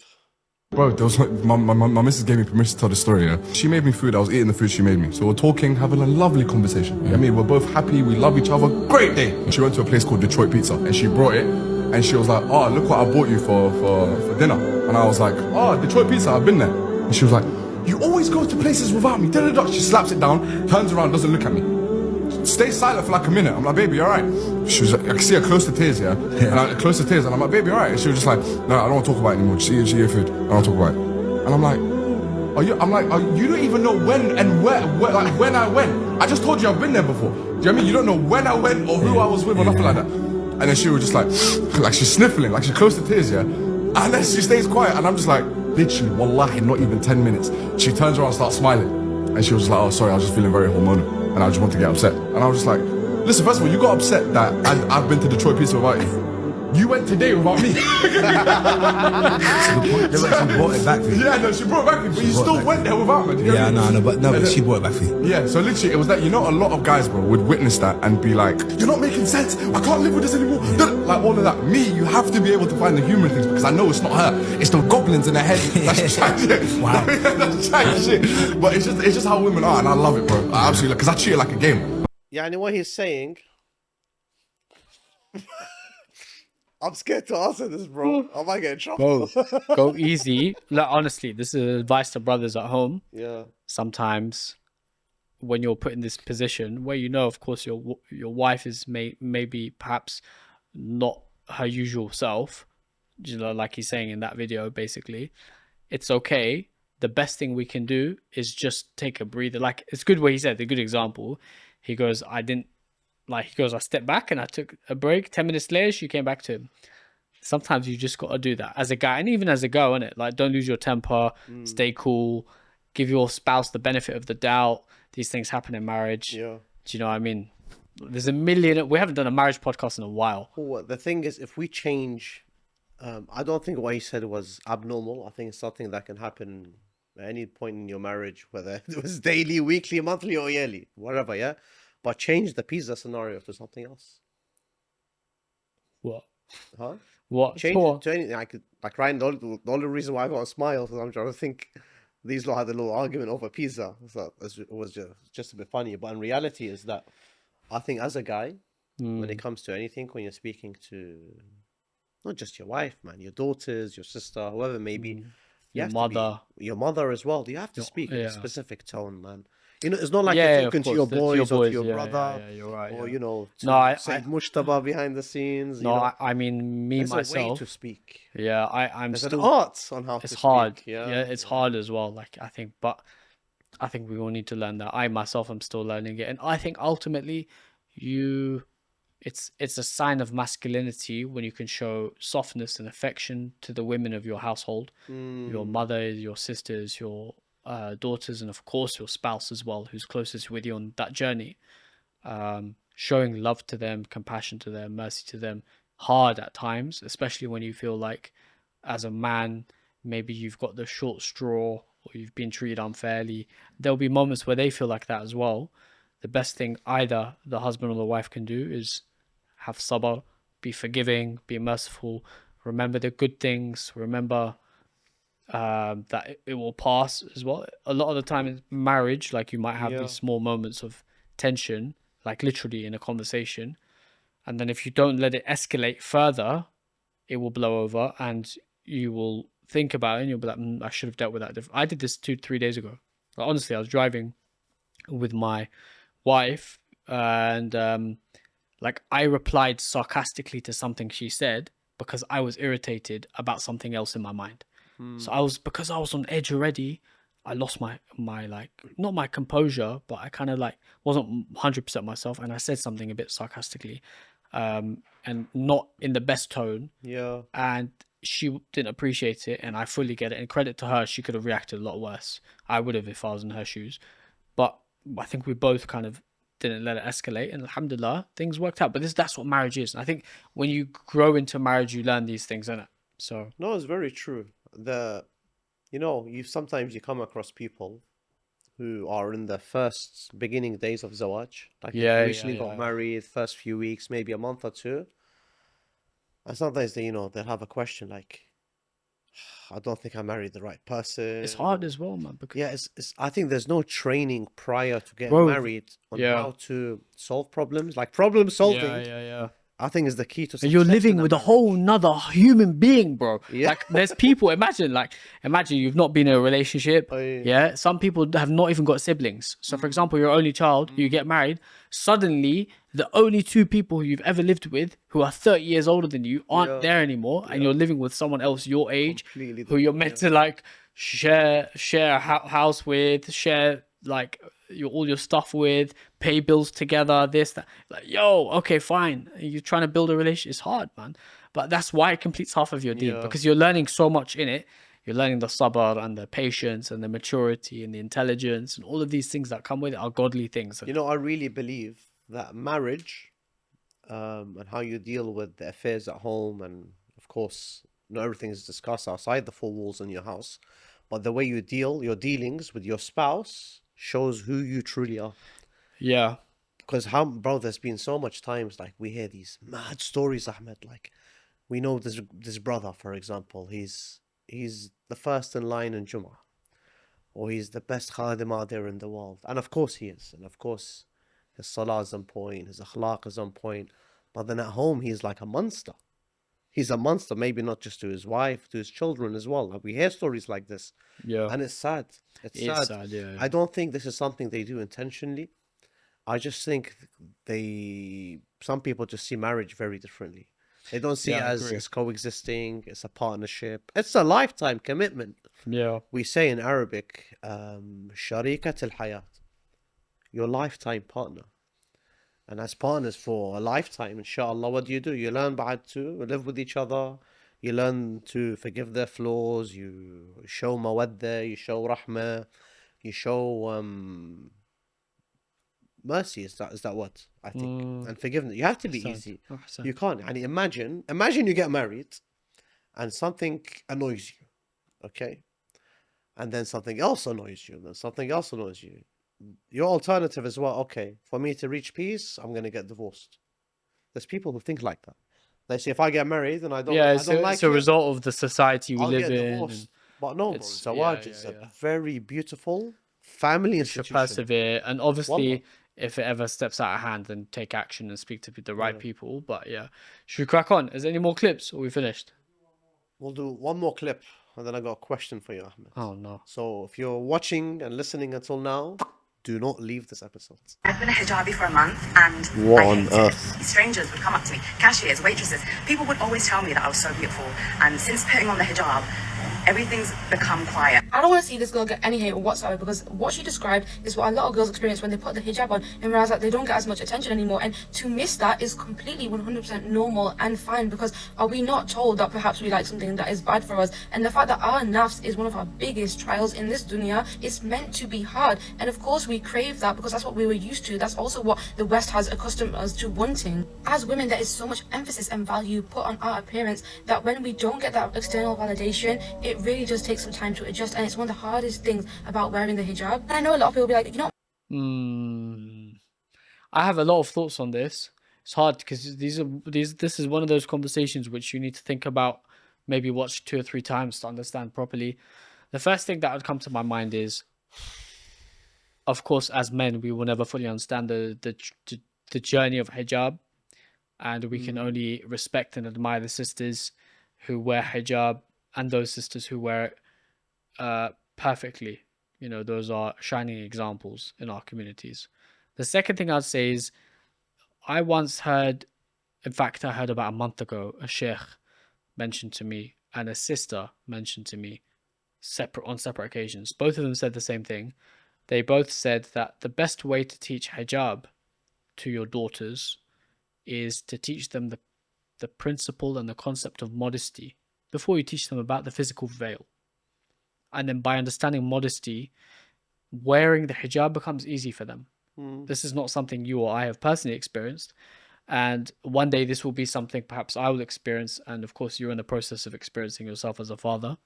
Bro, there was like, my missus gave me permission to tell the story, yeah? She made me food, I was eating the food she made me. So we're talking, having a lovely conversation. You know what I mean? We're both happy, we love each other, great day. And she went to a place called Detroit Pizza and she brought it and she was like, oh, look what I bought you for dinner. And I was like, oh, Detroit Pizza, I've been there. And she was like, you always go to places without me. She slaps it down, turns around, doesn't look at me. Stays silent for like a minute. I'm like, baby, all right? She was like, I can see her close to tears, yeah? And I close to tears, and I'm like, baby, all right? And she was just like, no, I don't want to talk about it anymore. Just eat your food. I don't want to talk about it. And I'm like, you don't even know when and where, like when I went. I just told you I've been there before. Do you know what I mean? You don't know when I went or who I was with or nothing like that. And then she was just like she's sniffling, like she's close to tears, yeah? And then she stays quiet, and I'm just like, literally, wallahi, not even 10 minutes. She turns around and starts smiling. And she was just like, oh, sorry, I was just feeling very hormonal. And I just want to get upset. And I was just like, listen, first of all, you got upset that I've been to Detroit Pizza without you. You went today without me. So the point, she brought it back for you. Yeah, no, she brought it back for you, but you still went there without me. Yeah, no, but she brought it back for you. Yeah, so literally, it was that, you know, a lot of guys, bro, would witness that and be like, you're not making sense, I can't live with this anymore. Like, all of that. Me, you have to be able to find the human things, because I know it's not her. It's the goblins in her head. That's chat shit. Wow. That's chat shit. But it's just how women are, and I love it, bro. I absolutely, because I treat it like a game. Yani what he's saying... I'm scared to answer this, bro. I might get in trouble. Bro, go easy. Like, honestly, this is advice to brothers at home. Yeah. Sometimes when you're put in this position where, you know, of course, your wife is maybe perhaps not her usual self, you know, like he's saying in that video, basically, it's okay. The best thing we can do is just take a breather. Like, it's good what he said, the good example. He goes, I stepped back and I took a break. 10 minutes later, she came back to him. Sometimes you just got to do that as a guy, and even as a girl, innit? Like, don't lose your temper, stay cool, give your spouse the benefit of the doubt. These things happen in marriage. Yeah. Do you know what I mean? There's a million. We haven't done a marriage podcast in a while. Well, the thing is, if we change, I don't think what he said was abnormal. I think it's something that can happen at any point in your marriage, whether it was daily, weekly, monthly, or yearly, whatever, yeah? But change the pizza scenario to something else. What? Huh? What? Change it to anything. I could, like, Ryan, the only reason why I got a smile is I'm trying to think these lot had a little argument over pizza. So it was just a bit funny. But in reality, is that I think as a guy, when it comes to anything, when you're speaking to not just your wife, man, your daughters, your sister, whoever it may be, your mother as well. You have to speak in a specific tone, man. You know, it's not like you're talking to your boys or to your brother, you're right, or you know, to I Mushtaba behind the scenes. No, you know? I mean me There's myself. a way to speak. Yeah, I'm There's still an art on how it's to hard. speak. Yeah, it's hard as well. Like I think we all need to learn that. I myself am still learning it, and I think ultimately, it's a sign of masculinity when you can show softness and affection to the women of your household, your mother, your sisters, your daughters, and of course your spouse as well, who's closest with you on that journey. Showing love to them, compassion to them, mercy to them, hard at times, especially when you feel like as a man maybe you've got the short straw or you've been treated unfairly. There'll be moments where they feel like that as well. The best thing either the husband or the wife can do is have sabr, be forgiving, be merciful, remember the good things, remember that it will pass as well. A lot of the time in marriage, like you might have these small moments of tension, like literally in a conversation, and then if you don't let it escalate further, it will blow over and you will think about it and you'll be like, I should have dealt with that different. I did this 2-3 days ago. Like, honestly, I was driving with my wife and like I replied sarcastically to something she said because I was irritated about something else in my mind. So because I was on edge already, I lost my like, not my composure, but I kind of like wasn't 100% myself, and I said something a bit sarcastically, and not in the best tone. Yeah. And she didn't appreciate it, and I fully get it. And credit to her, she could have reacted a lot worse. I would have if I was in her shoes. But I think we both kind of didn't let it escalate, and alhamdulillah, things worked out. But that's what marriage is. And I think when you grow into marriage, you learn these things, innit? So no, it's very true. You sometimes you come across people who are in the first beginning days of Zawaj, like recently got married, first few weeks, maybe a month or two, and sometimes they'll have a question like, I don't think I married the right person. It's hard as well, man. Because I think there's no training prior to getting married on how to solve problems, like problem solving. Yeah. I think is the key to success. You're living with a whole nother human being, bro. Yeah. Like there's people, imagine you've not been in a relationship. Yeah. Some people have not even got siblings. So for example, your only child, you get married, suddenly the only two people who you've ever lived with who are 30 years older than you aren't there anymore, and you're living with someone else your age who you're meant to like share a house with, share like all your stuff with, pay bills together, this, that. Like, okay, fine. You're trying to build a relationship. It's hard, man. But that's why it completes half of your deen, because you're learning so much in it. You're learning the sabr and the patience and the maturity and the intelligence and all of these things that come with it are godly things. I really believe that marriage and how you deal with the affairs at home, and of course, not everything is discussed outside the four walls in your house, but the way you deal, your dealings with your spouse shows who you truly are. Yeah. Because there's been so much times like we hear these mad stories, Ahmed. Like we know this brother, for example, he's the first in line in Jummah, or he's the best khadim out there in the world, and of course he is, and of course his salah is on point, his akhlaq is on point, but then at home he's like a monster. He's a monster, maybe not just to his wife, to his children as well. Like we hear stories like this, and it's sad. It's sad. Yeah. I don't think this is something they do intentionally. I just think some people just see marriage very differently. They don't see it as coexisting. It's a partnership. It's a lifetime commitment. Yeah. We say in Arabic, sharikat al-hayat, your lifetime partner. And as partners for a lifetime, inshallah, what do? You learn to live with each other. You learn to forgive their flaws. You show mawadda. You show rahmah. You show mercy is that word, I think, and forgiveness. You have to be easy. Ahsan. You can't. And imagine you get married, and something annoys you, okay, and then something else annoys you, and then something else annoys you. Your alternative is, well, okay, for me to reach peace, I'm gonna get divorced. There's people who think like that. They say, if I get married and I don't, it's a result of the society we live in. But no, bro, Zawaj is a very beautiful family institution. Persevere, and obviously, if it ever steps out of hand, then take action and speak to the right people. But yeah, should we crack on? Is there any more clips, or we finished? We'll do one more clip, and then I got a question for you, Ahmed. Oh no! So if you're watching and listening until now, do not leave this episode. I've been a hijabi for a month, and What I on hated earth? it. Strangers would come up to me, cashiers, waitresses. People would always tell me that I was so beautiful. And since putting on the hijab, everything's become quiet. I don't want to see this girl get any hate whatsoever, because what she described is what a lot of girls experience when they put the hijab on and realize that they don't get as much attention anymore. And to miss that is completely 100% normal and fine, because are we not told that perhaps we like something that is bad for us? And the fact that our nafs is one of our biggest trials in this dunya is meant to be hard. And of course we crave that because that's what we were used to. That's also what the West has accustomed us to wanting. As women, there is so much emphasis and value put on our appearance that when we don't get that external validation, it really does take some time to adjust, and it's one of the hardest things about wearing the hijab. And I know a lot of people will be like, you know, I have a lot of thoughts on this. It's hard because this is one of those conversations which you need to think about, maybe watch 2 or 3 times to understand properly. The first thing that would come to my mind is, of course, as men, we will never fully understand the journey of hijab, and we can only respect and admire the sisters who wear hijab and those sisters who wear it perfectly. You know, those are shining examples in our communities. The second thing I'd say is, I once heard, in fact, I heard about a month ago, a sheikh mentioned to me and a sister mentioned to me on separate occasions. Both of them said the same thing. They both said that the best way to teach hijab to your daughters is to teach them the principle and the concept of modesty before you teach them about the physical veil. And then by understanding modesty, wearing the hijab becomes easy for them. This is not something you or I have personally experienced. And one day this will be something perhaps I will experience. And of course, you're in the process of experiencing yourself as a father.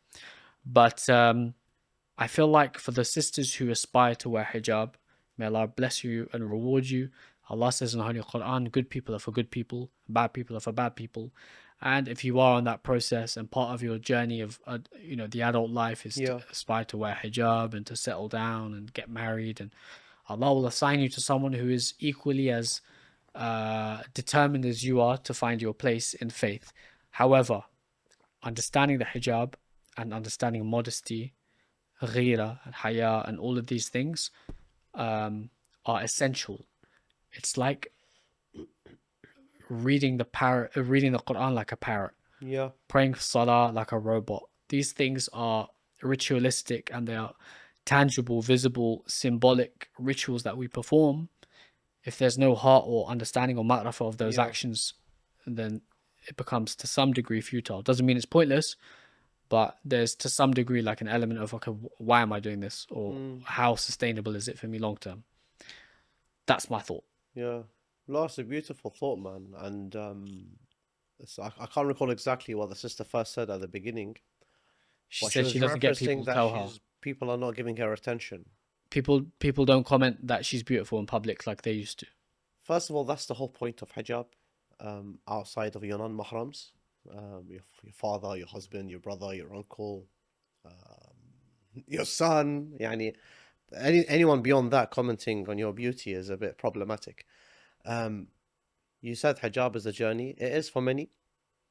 But I feel like for the sisters who aspire to wear hijab, may Allah bless you and reward you. Allah says in the Holy Quran, good people are for good people, bad people are for bad people. And if you are on that process and part of your journey of, the adult life is to aspire to wear hijab and to settle down and get married, and Allah will assign you to someone who is equally as determined as you are to find your place in faith. However, understanding the hijab and understanding modesty, ghira and haya and all of these things are essential. It's like reading the Quran like a parrot. Praying salah like a robot. These things are ritualistic and they are tangible, visible, symbolic rituals that we perform. If there's no heart or understanding or ma'rifah of those actions, then it becomes to some degree futile. Doesn't mean it's pointless, but there's to some degree like an element of, okay, why am I doing this? Or how sustainable is it for me long term? That's my thought. Yeah. That's a beautiful thought, man. And I can't recall exactly what the sister first said at the beginning. She said she doesn't get people to tell her. People are not giving her attention. People don't comment that she's beautiful in public like they used to. First of all, that's the whole point of hijab. Outside of your non-mahrams, your father, your husband, your brother, your uncle, your son, anyone beyond that commenting on your beauty is a bit problematic. You said hijab is a journey. It is for many,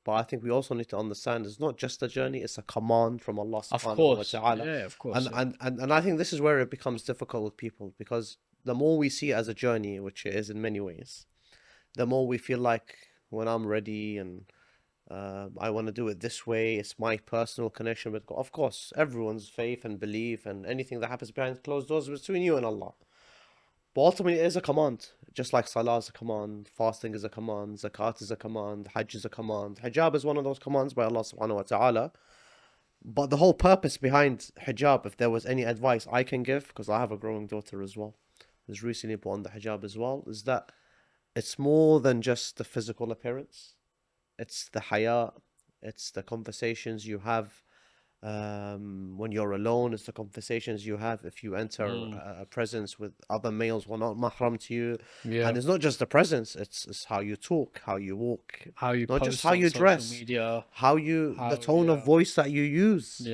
but I think we also need to understand it's not just a journey, it's a command from Allah subhanahu wa ta'ala. Yeah, of course. And I think this is where it becomes difficult with people, because the more we see it as a journey, which it is in many ways, the more we feel like when I'm ready and I want to do it this way, it's my personal connection with God. Of course, everyone's faith and belief and anything that happens behind closed doors is between you and Allah. But ultimately, it is a command. Just like salah is a command, fasting is a command, zakat is a command, hajj is a command. Hijab is one of those commands by Allah subhanahu wa ta'ala. But the whole purpose behind hijab, if there was any advice I can give, because I have a growing daughter as well, has recently put on the hijab as well, is that it's more than just the physical appearance. It's the haya, it's the conversations you have when you're alone. It's the conversations you have if you enter a presence with other males who are not mahram to you. And it's not just the presence, it's how you talk, how you walk, how you not post just how on you social dress, media, the tone of voice that you use,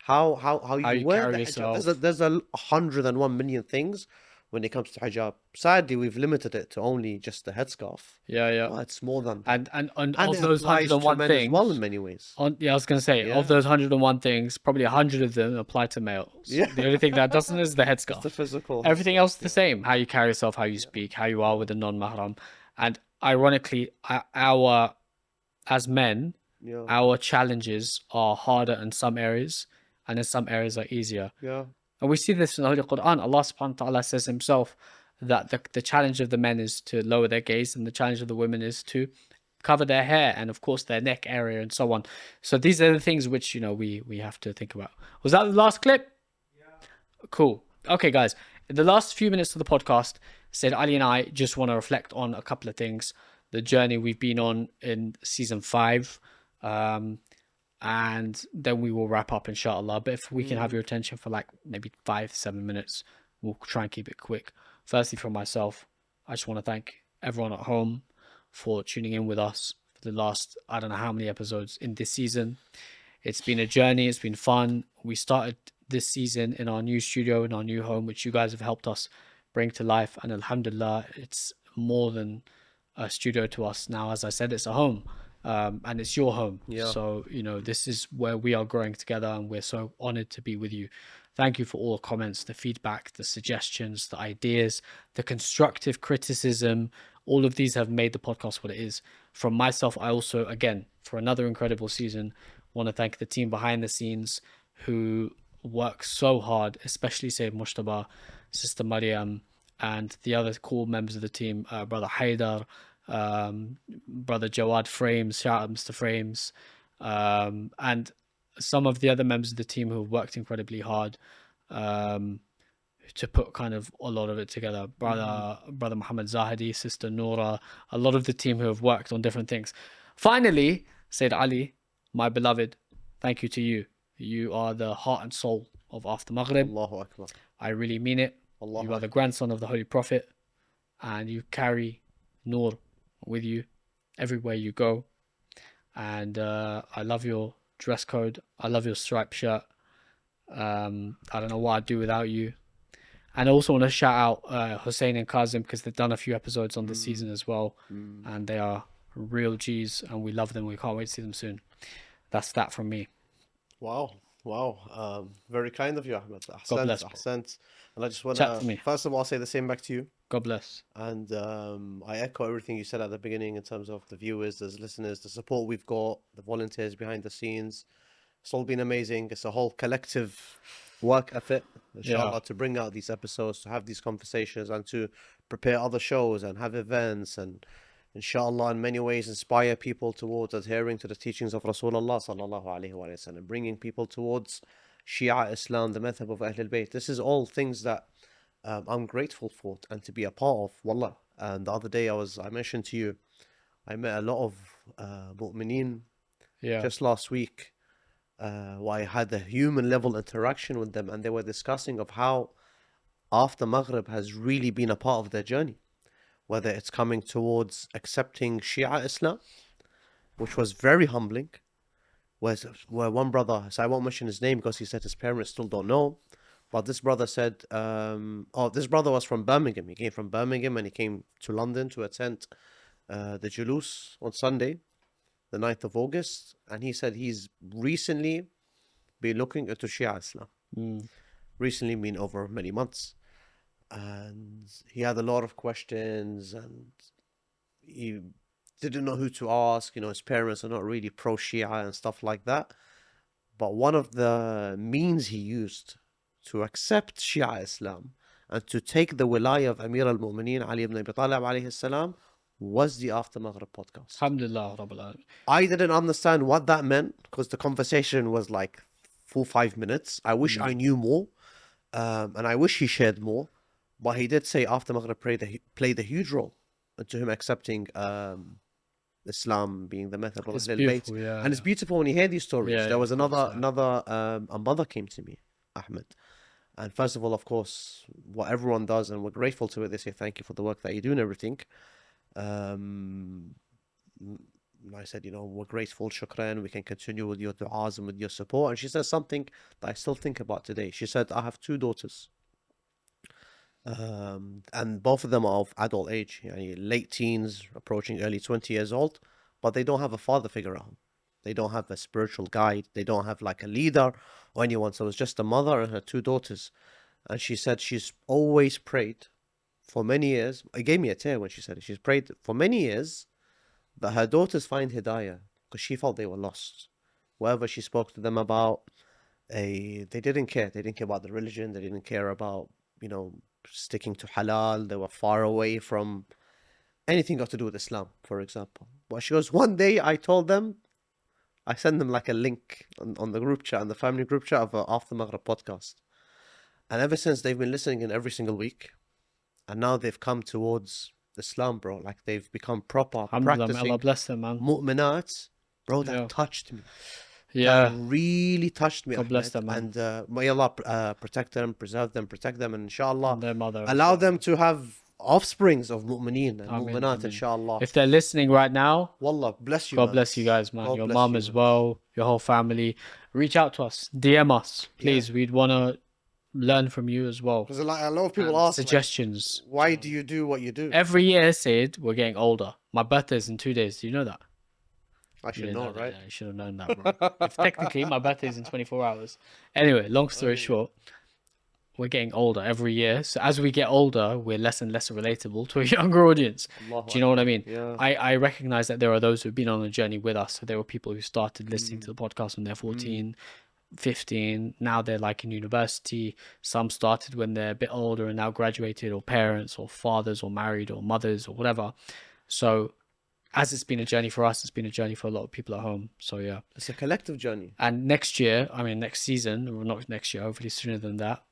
how you wear carry the yourself. hijab. There's 101 million things when it comes to hijab. Sadly, we've limited it to only just the headscarf. Well, it's more than and of it those applies to 101 men things, as well in many ways. I was gonna say, of those 101 things, probably 100 of them apply to males. The only thing that doesn't is the headscarf. It's the physical. Everything else is the same. How you carry yourself, how you speak, how you are with a non-mahram. And ironically, as men, our challenges are harder in some areas, and in some areas are easier. And we see this in the Holy Quran. Allah subhanahu wa ta'ala says himself that the challenge of the men is to lower their gaze, and the challenge of the women is to cover their hair and of course their neck area and so on. So these are the things which, you know, we have to think about. Was that the last clip? Cool. Okay, guys, in the last few minutes of the podcast, Sayed Ali and I just want to reflect on a couple of things. The journey we've been on in season 5, and then we will wrap up, inshallah. But if we can have your attention for like maybe 5-7 minutes, we'll try and keep it quick. Firstly, from myself, I just want to thank everyone at home for tuning in with us for the last, I don't know how many episodes in this season. It's been a journey. It's been fun. We started this season in our new studio, in our new home, which you guys have helped us bring to life. And alhamdulillah, it's more than a studio to us now. As I said, it's a home. And it's your home. So, you know, this is where we are growing together, and we're so honored to be with you. Thank you for all the comments, the feedback, the suggestions, the ideas, the constructive criticism. All of these have made the podcast what it is. From myself, I also, again, for another incredible season, want to thank the team behind the scenes who work so hard, especially Sayyid Mushtaba, Sister Maryam, and the other cool members of the team, Brother Haidar, Brother Jawad Frames, shout out Mr. Frames, and some of the other members of the team who have worked incredibly hard to put kind of a lot of it together. Brother Muhammad Zahidi, Sister Noura, a lot of the team who have worked on different things. Finally, Sayed Ali, my beloved, thank you to you. You are the heart and soul of After Maghrib. Allahu Akbar. I really mean it. You are the grandson of the Holy Prophet, and you carry Noor with you everywhere you go. And I love your dress code. I love your striped shirt. I don't know what I'd do without you. And I also want to shout out Hussain and Kazim, because they've done a few episodes on this season as well. And they are real G's, and we love them. We can't wait to see them soon. That's that from me. Wow. Very kind of you, Ahmed. God bless. Ahsant. And I just want Chat to me. first of all, say the same back to you. God bless. And I echo everything you said at the beginning in terms of the viewers, the listeners, the support we've got, the volunteers behind the scenes. It's all been amazing. It's a whole collective work effort, inshallah, to bring out these episodes, to have these conversations, and to prepare other shows and have events, and inshallah in many ways inspire people towards adhering to the teachings of Rasulullah sallallahu alaihi wasallam, bringing people towards Shia Islam, the madhab of Ahlulbayt. This is all things that I'm grateful for and to be a part of, wallah. And the other day I mentioned to you, I met a lot of mu'mineen just last week, where I had a human level interaction with them, and they were discussing of how After Maghrib has really been a part of their journey, whether it's coming towards accepting Shia Islam, which was very humbling, where one brother, so I won't mention his name because he said his parents still don't know, but this brother said, this brother was from Birmingham. He came from Birmingham and he came to London to attend the Julus on Sunday, the 9th of August. And he said he's recently been looking into Shia Islam. Recently mean over many months. And he had a lot of questions, and he didn't know who to ask. You know, his parents are not really pro-Shia and stuff like that. But one of the means he used to accept Shia Islam and to take the wilayah of Amir al-Mu'mineen Ali ibn Abi Talib alayhi salam was the After Maghrib podcast. Alhamdulillah Rabbil Alamin. I didn't understand what that meant because the conversation was like 4-5 minutes. I wish I knew more, and I wish he shared more. But he did say after Maghrib played a huge role into him accepting Islam being the method of Ahlulbayt. And it's beautiful when you hear these stories. There was another a mother came to me, Ahmed. And first of all, of course, what everyone does, and we're grateful to it, they say thank you for the work that you do and everything. I said, you know, we're grateful, shukran, we can continue with your du'as and with your support. And she said something that I still think about today. She said, I have 2 daughters. And both of them are of adult age, late teens, approaching early 20 years old, but they don't have a father figure at home. They don't have a spiritual guide. They don't have like a leader or anyone. So it's just a mother and her 2 daughters. And she said she's always prayed for many years. It gave me a tear when she said it. She's prayed for many years that her daughters find hidayah, because she felt they were lost. Whatever she spoke to them about, they didn't care. They didn't care about the religion. They didn't care about, you know, sticking to halal. They were far away from anything got to do with Islam, for example. But she goes, one day I told them, I sent them like a link on the group chat, on the family group chat of After Maghrib podcast. And ever since, they've been listening in every single week. And now they've come towards Islam, bro. Like they've become proper practicing. Allah bless them, man. Mu'minat, bro, that touched me. Yeah. That really touched me. God bless them, man. And may Allah protect them, preserve them, protect them, and inshallah, their mother, allow them to have offsprings of mu'mineen and mu'minat, inshallah. If they're listening right now, wallah, bless you. God man. bless you guys, man. God Your bless mum you, as well, your whole family. Reach out to us, DM us, please. We'd want to learn from you as well. Because like, a lot of people ask suggestions. Like, why do you do what you do? Every year, Sayed, we're getting older. My birthday's in 2 days. Do you know that? I should know, right? Yeah, you should have known that, bro. If technically, my birthday's in 24 hours. Anyway, long story short, we're getting older every year. So as we get older, we're less and less relatable to a younger audience. Do you know what I mean? Yeah. I recognize that there are those who've been on a journey with us. So there were people who started listening to the podcast when they're 14, 15. Now they're like in university. Some started when they're a bit older and now graduated, or parents or fathers or married or mothers or whatever. So as it's been a journey for us, it's been a journey for a lot of people at home. So yeah, it's a collective journey. And next year, I mean next season, or not next year, hopefully sooner than that,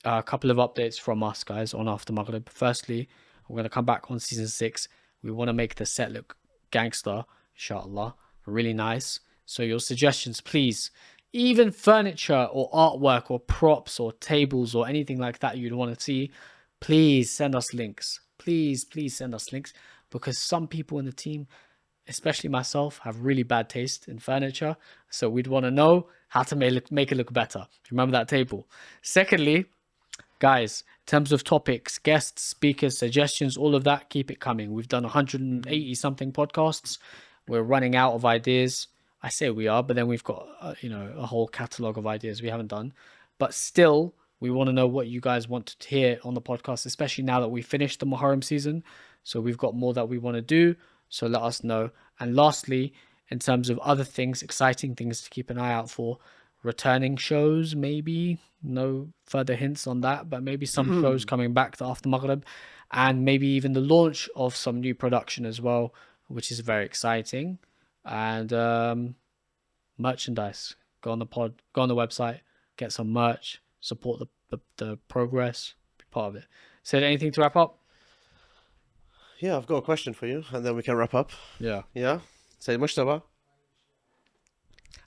a couple of updates from us guys on After Maghrib. Firstly, we're going to come back on season 6. We want to make the set look gangster, inshallah, really nice. So your suggestions, please, even furniture or artwork or props or tables or anything like that you'd want to see, please send us links. Please send us links, because some people in the team, especially myself, have really bad taste in furniture. So we'd want to know how to make it look better. Remember that table. Secondly, guys, in terms of topics, guests, speakers, suggestions, all of that, keep it coming. We've done 180 something podcasts. We're running out of ideas. I say we are, but then we've got a whole catalogue of ideas we haven't done. But still, we want to know what you guys want to hear on the podcast, especially now that we finished the Muharram season. So we've got more that we want to do. So let us know. And lastly, in terms of other things, exciting things to keep an eye out for, returning shows, maybe. No further hints on that, but maybe some shows coming back to After Maghrib, and maybe even the launch of some new production as well, which is very exciting. And merchandise. Go on the pod, go on the website, get some merch, support the progress, be part of it. Said anything to wrap up? Yeah, I've got a question for you, and then we can wrap up. Yeah. Say Mushtaba.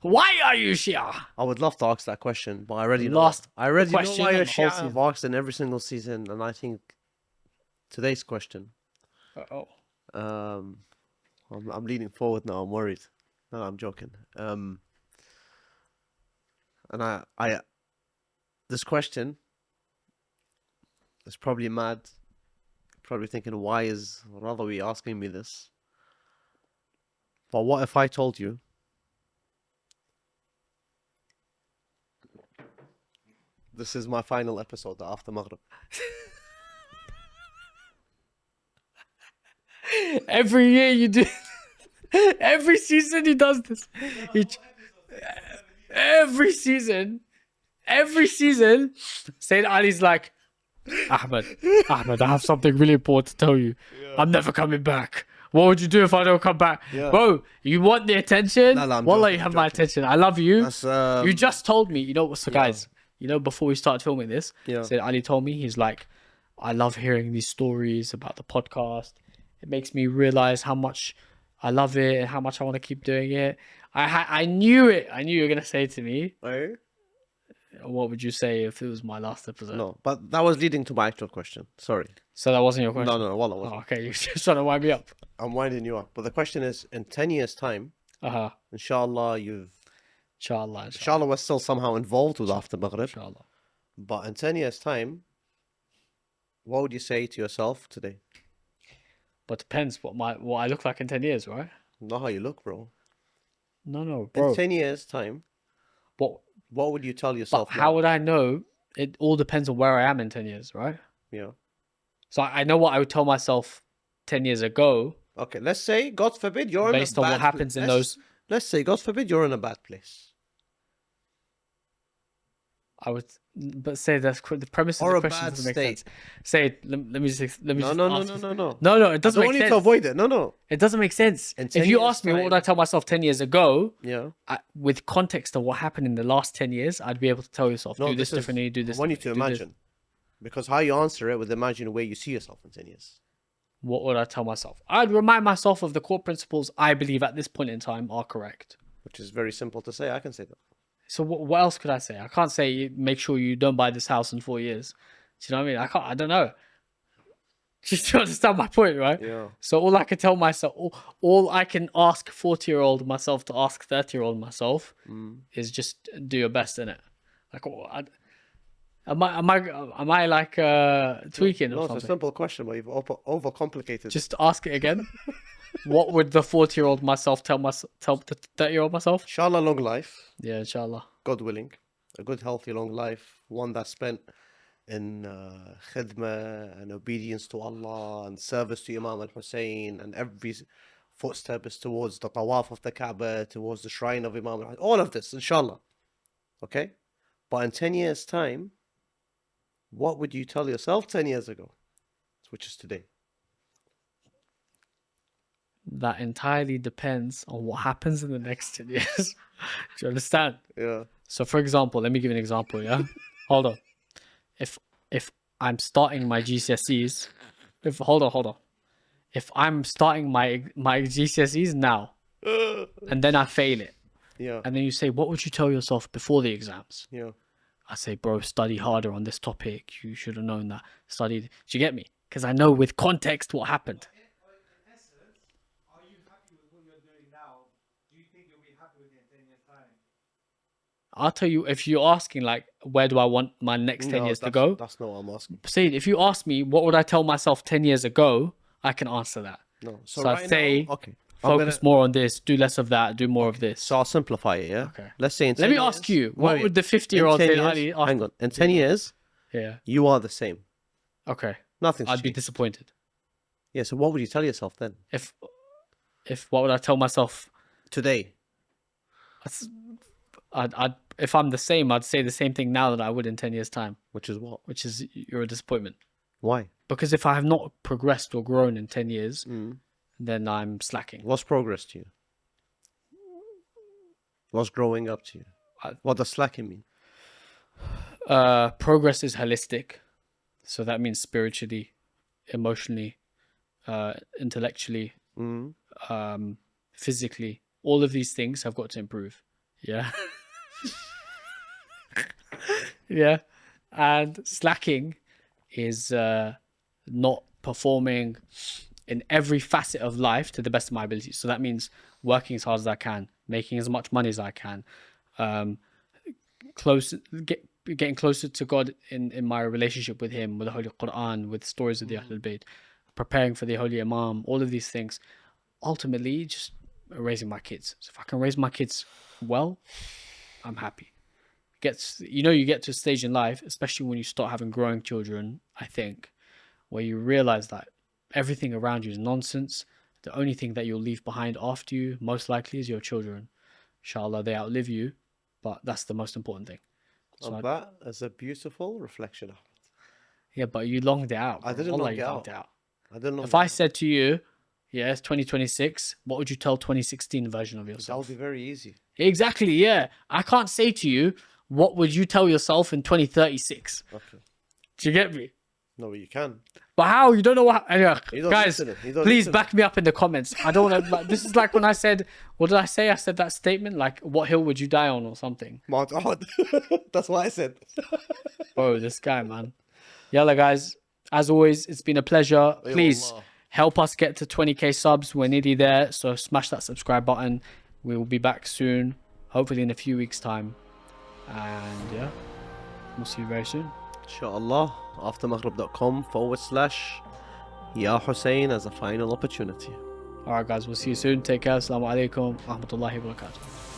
Why are you Shia? I would love to ask that question, but I already know why you're Shia. I've asked in every single season, and I think today's question. I'm leaning forward now. I'm worried. No, I'm joking. And I this question is probably mad. Probably thinking, why is Radawi asking me this? But what if I told you this is my final episode After Maghrib? Every year you do. Every season he does this. Every season, Sayed Ali's like, Ahmed, I have something really important to tell you. I'm never coming back. What would you do if I don't come back? Bro, you want the attention? Wallah, you have my attention. I love you. You just told me, guys, before we started filming this, Sayed Ali told me, he's like, I love hearing these stories about the podcast. It makes me realize how much I love it and how much I want to keep doing it. I knew it. I knew you were going to say to me. Eh? What would you say if it was my last episode? No, but that was leading to my actual question. Sorry. So that wasn't your question? No, wallah wasn't. Oh, okay, you're just trying to wind me up. I'm winding you up. But the question is, in 10 years' time, inshallah, Inshallah, we're still somehow involved with After Maghrib. Inshallah. But in 10 years' time, what would you say to yourself today? But depends what I look like in 10 years, right? Not how you look, bro. No, bro. In 10 years' time, what would you tell yourself? But how would I know? It all depends on where I am in 10 years, right? Yeah. So I know what I would tell myself 10 years ago. Okay, let's say, God forbid, you're in a bad place. Based on what happens in those... Let's say, God forbid, you're in a bad place. I would, but say that's the premise of Or the a question bad doesn't make state. sense. Say it. Let me just. No. No, it I doesn't make want sense. you to avoid it. No. It doesn't make sense. If you ask me, what would I tell myself 10 years ago? Yeah. With context of what happened in the last 10 years, I'd be able to tell yourself, do this differently, do this. I want you to imagine, because how you answer it would imagine where you see yourself in 10 years. What would I tell myself? I'd remind myself of the core principles I believe at this point in time are correct. Which is very simple to say. I can say that. So what else could I say? I can't say make sure you don't buy this house in 4 years. Do you know what I mean? I don't know. Just to understand my point, right? Yeah. So all I can tell myself, all I can ask 40-year-old myself to ask 30-year-old myself is just do your best in it. Like, am I like tweaking or No, something? it's a simple question, but you've overcomplicated. Just ask it again. What would the 40-year-old myself tell the 30-year-old myself? Inshallah, long life. Yeah, inshallah. God willing. A good, healthy, long life. One that's spent in khidmah and obedience to Allah and service to Imam and Hussain, and every footstep is towards the tawaf of the Kaaba, towards the shrine of Imam. All of this, inshallah. Okay? But in 10 years' time, what would you tell yourself 10 years ago? Which is today. That entirely depends on what happens in the next 10 years. Do you understand? Yeah. So for example, let me give you an example, yeah? Hold on. If I'm starting my GCSEs, hold on. If I'm starting my GCSEs now, and then I fail it, yeah, and then you say, what would you tell yourself before the exams? Yeah. I say, bro, study harder on this topic. You should have known that. Do you get me? Because I know with context what happened. I'll tell you, if you're asking, like, where do I want my next 10 years to go? That's not what I'm asking. Said, if you ask me, what would I tell myself 10 years ago? I can answer that. No. So I'd say, okay, focus more on this, do less of that, do more of this. So I'll simplify it, yeah? Okay. Let's say in 10 Let me years, ask you, what would the 50-year-old Sayed Ali ask? Hang on. In 10 years, yeah, you are the same. Okay. Nothing's I'd be changed. disappointed. Yeah, so what would you tell yourself then? If what would I tell myself? Today. If I'm the same, I'd say the same thing now that I would in 10 years' time. Which is what? Which is you're a disappointment. Why? Because if I have not progressed or grown in 10 years, then I'm slacking. What's progress to you? What's growing up to you? What does slacking mean? Progress is holistic. So that means spiritually, emotionally, intellectually, physically. All of these things have got to improve. Yeah. Yeah. And slacking is not performing in every facet of life to the best of my ability. So that means working as hard as I can, making as much money as I can, getting closer to God in my relationship with Him, with the Holy Quran, with stories of the Ahlulbayt, preparing for the Holy Imam, all of these things. Ultimately, just raising my kids. So if I can raise my kids well, I'm happy. You get to a stage in life, especially when you start having growing children, I think, where you realize that everything around you is nonsense. The only thing that you'll leave behind after you, most likely, is your children. Inshallah, they outlive you, but that's the most important thing. So that is a beautiful reflection of it. Yeah, but you longed it out. I didn't long it out. I didn't long If I said to you, yeah, it's 2026, what would you tell 2016 version of yourself? That would be very easy. Exactly, yeah. I can't say to you, what would you tell yourself in 2036? Okay. Do you get me? No, you can. But how? You don't know what. Anyway, You don't guys, listen. You don't please listen. back me up in the comments. I don't want to. Like, this is like when I said, what did I say? I said that statement like, "What hill would you die on?" or something. Mount Ahad. That's what I said. Oh, this guy, man. Yalla, guys. As always, it's been a pleasure. Please help us get to 20k subs. We're nearly there, so smash that subscribe button. We will be back soon, hopefully in a few weeks' time. And yeah, we'll see you very soon. Inshallah. aftermaghrib.com/Ya Hussain as a final opportunity. Alright, guys, we'll see you soon. Take care. Assalamu alaikum. Rahmatullahi wa barakatuh.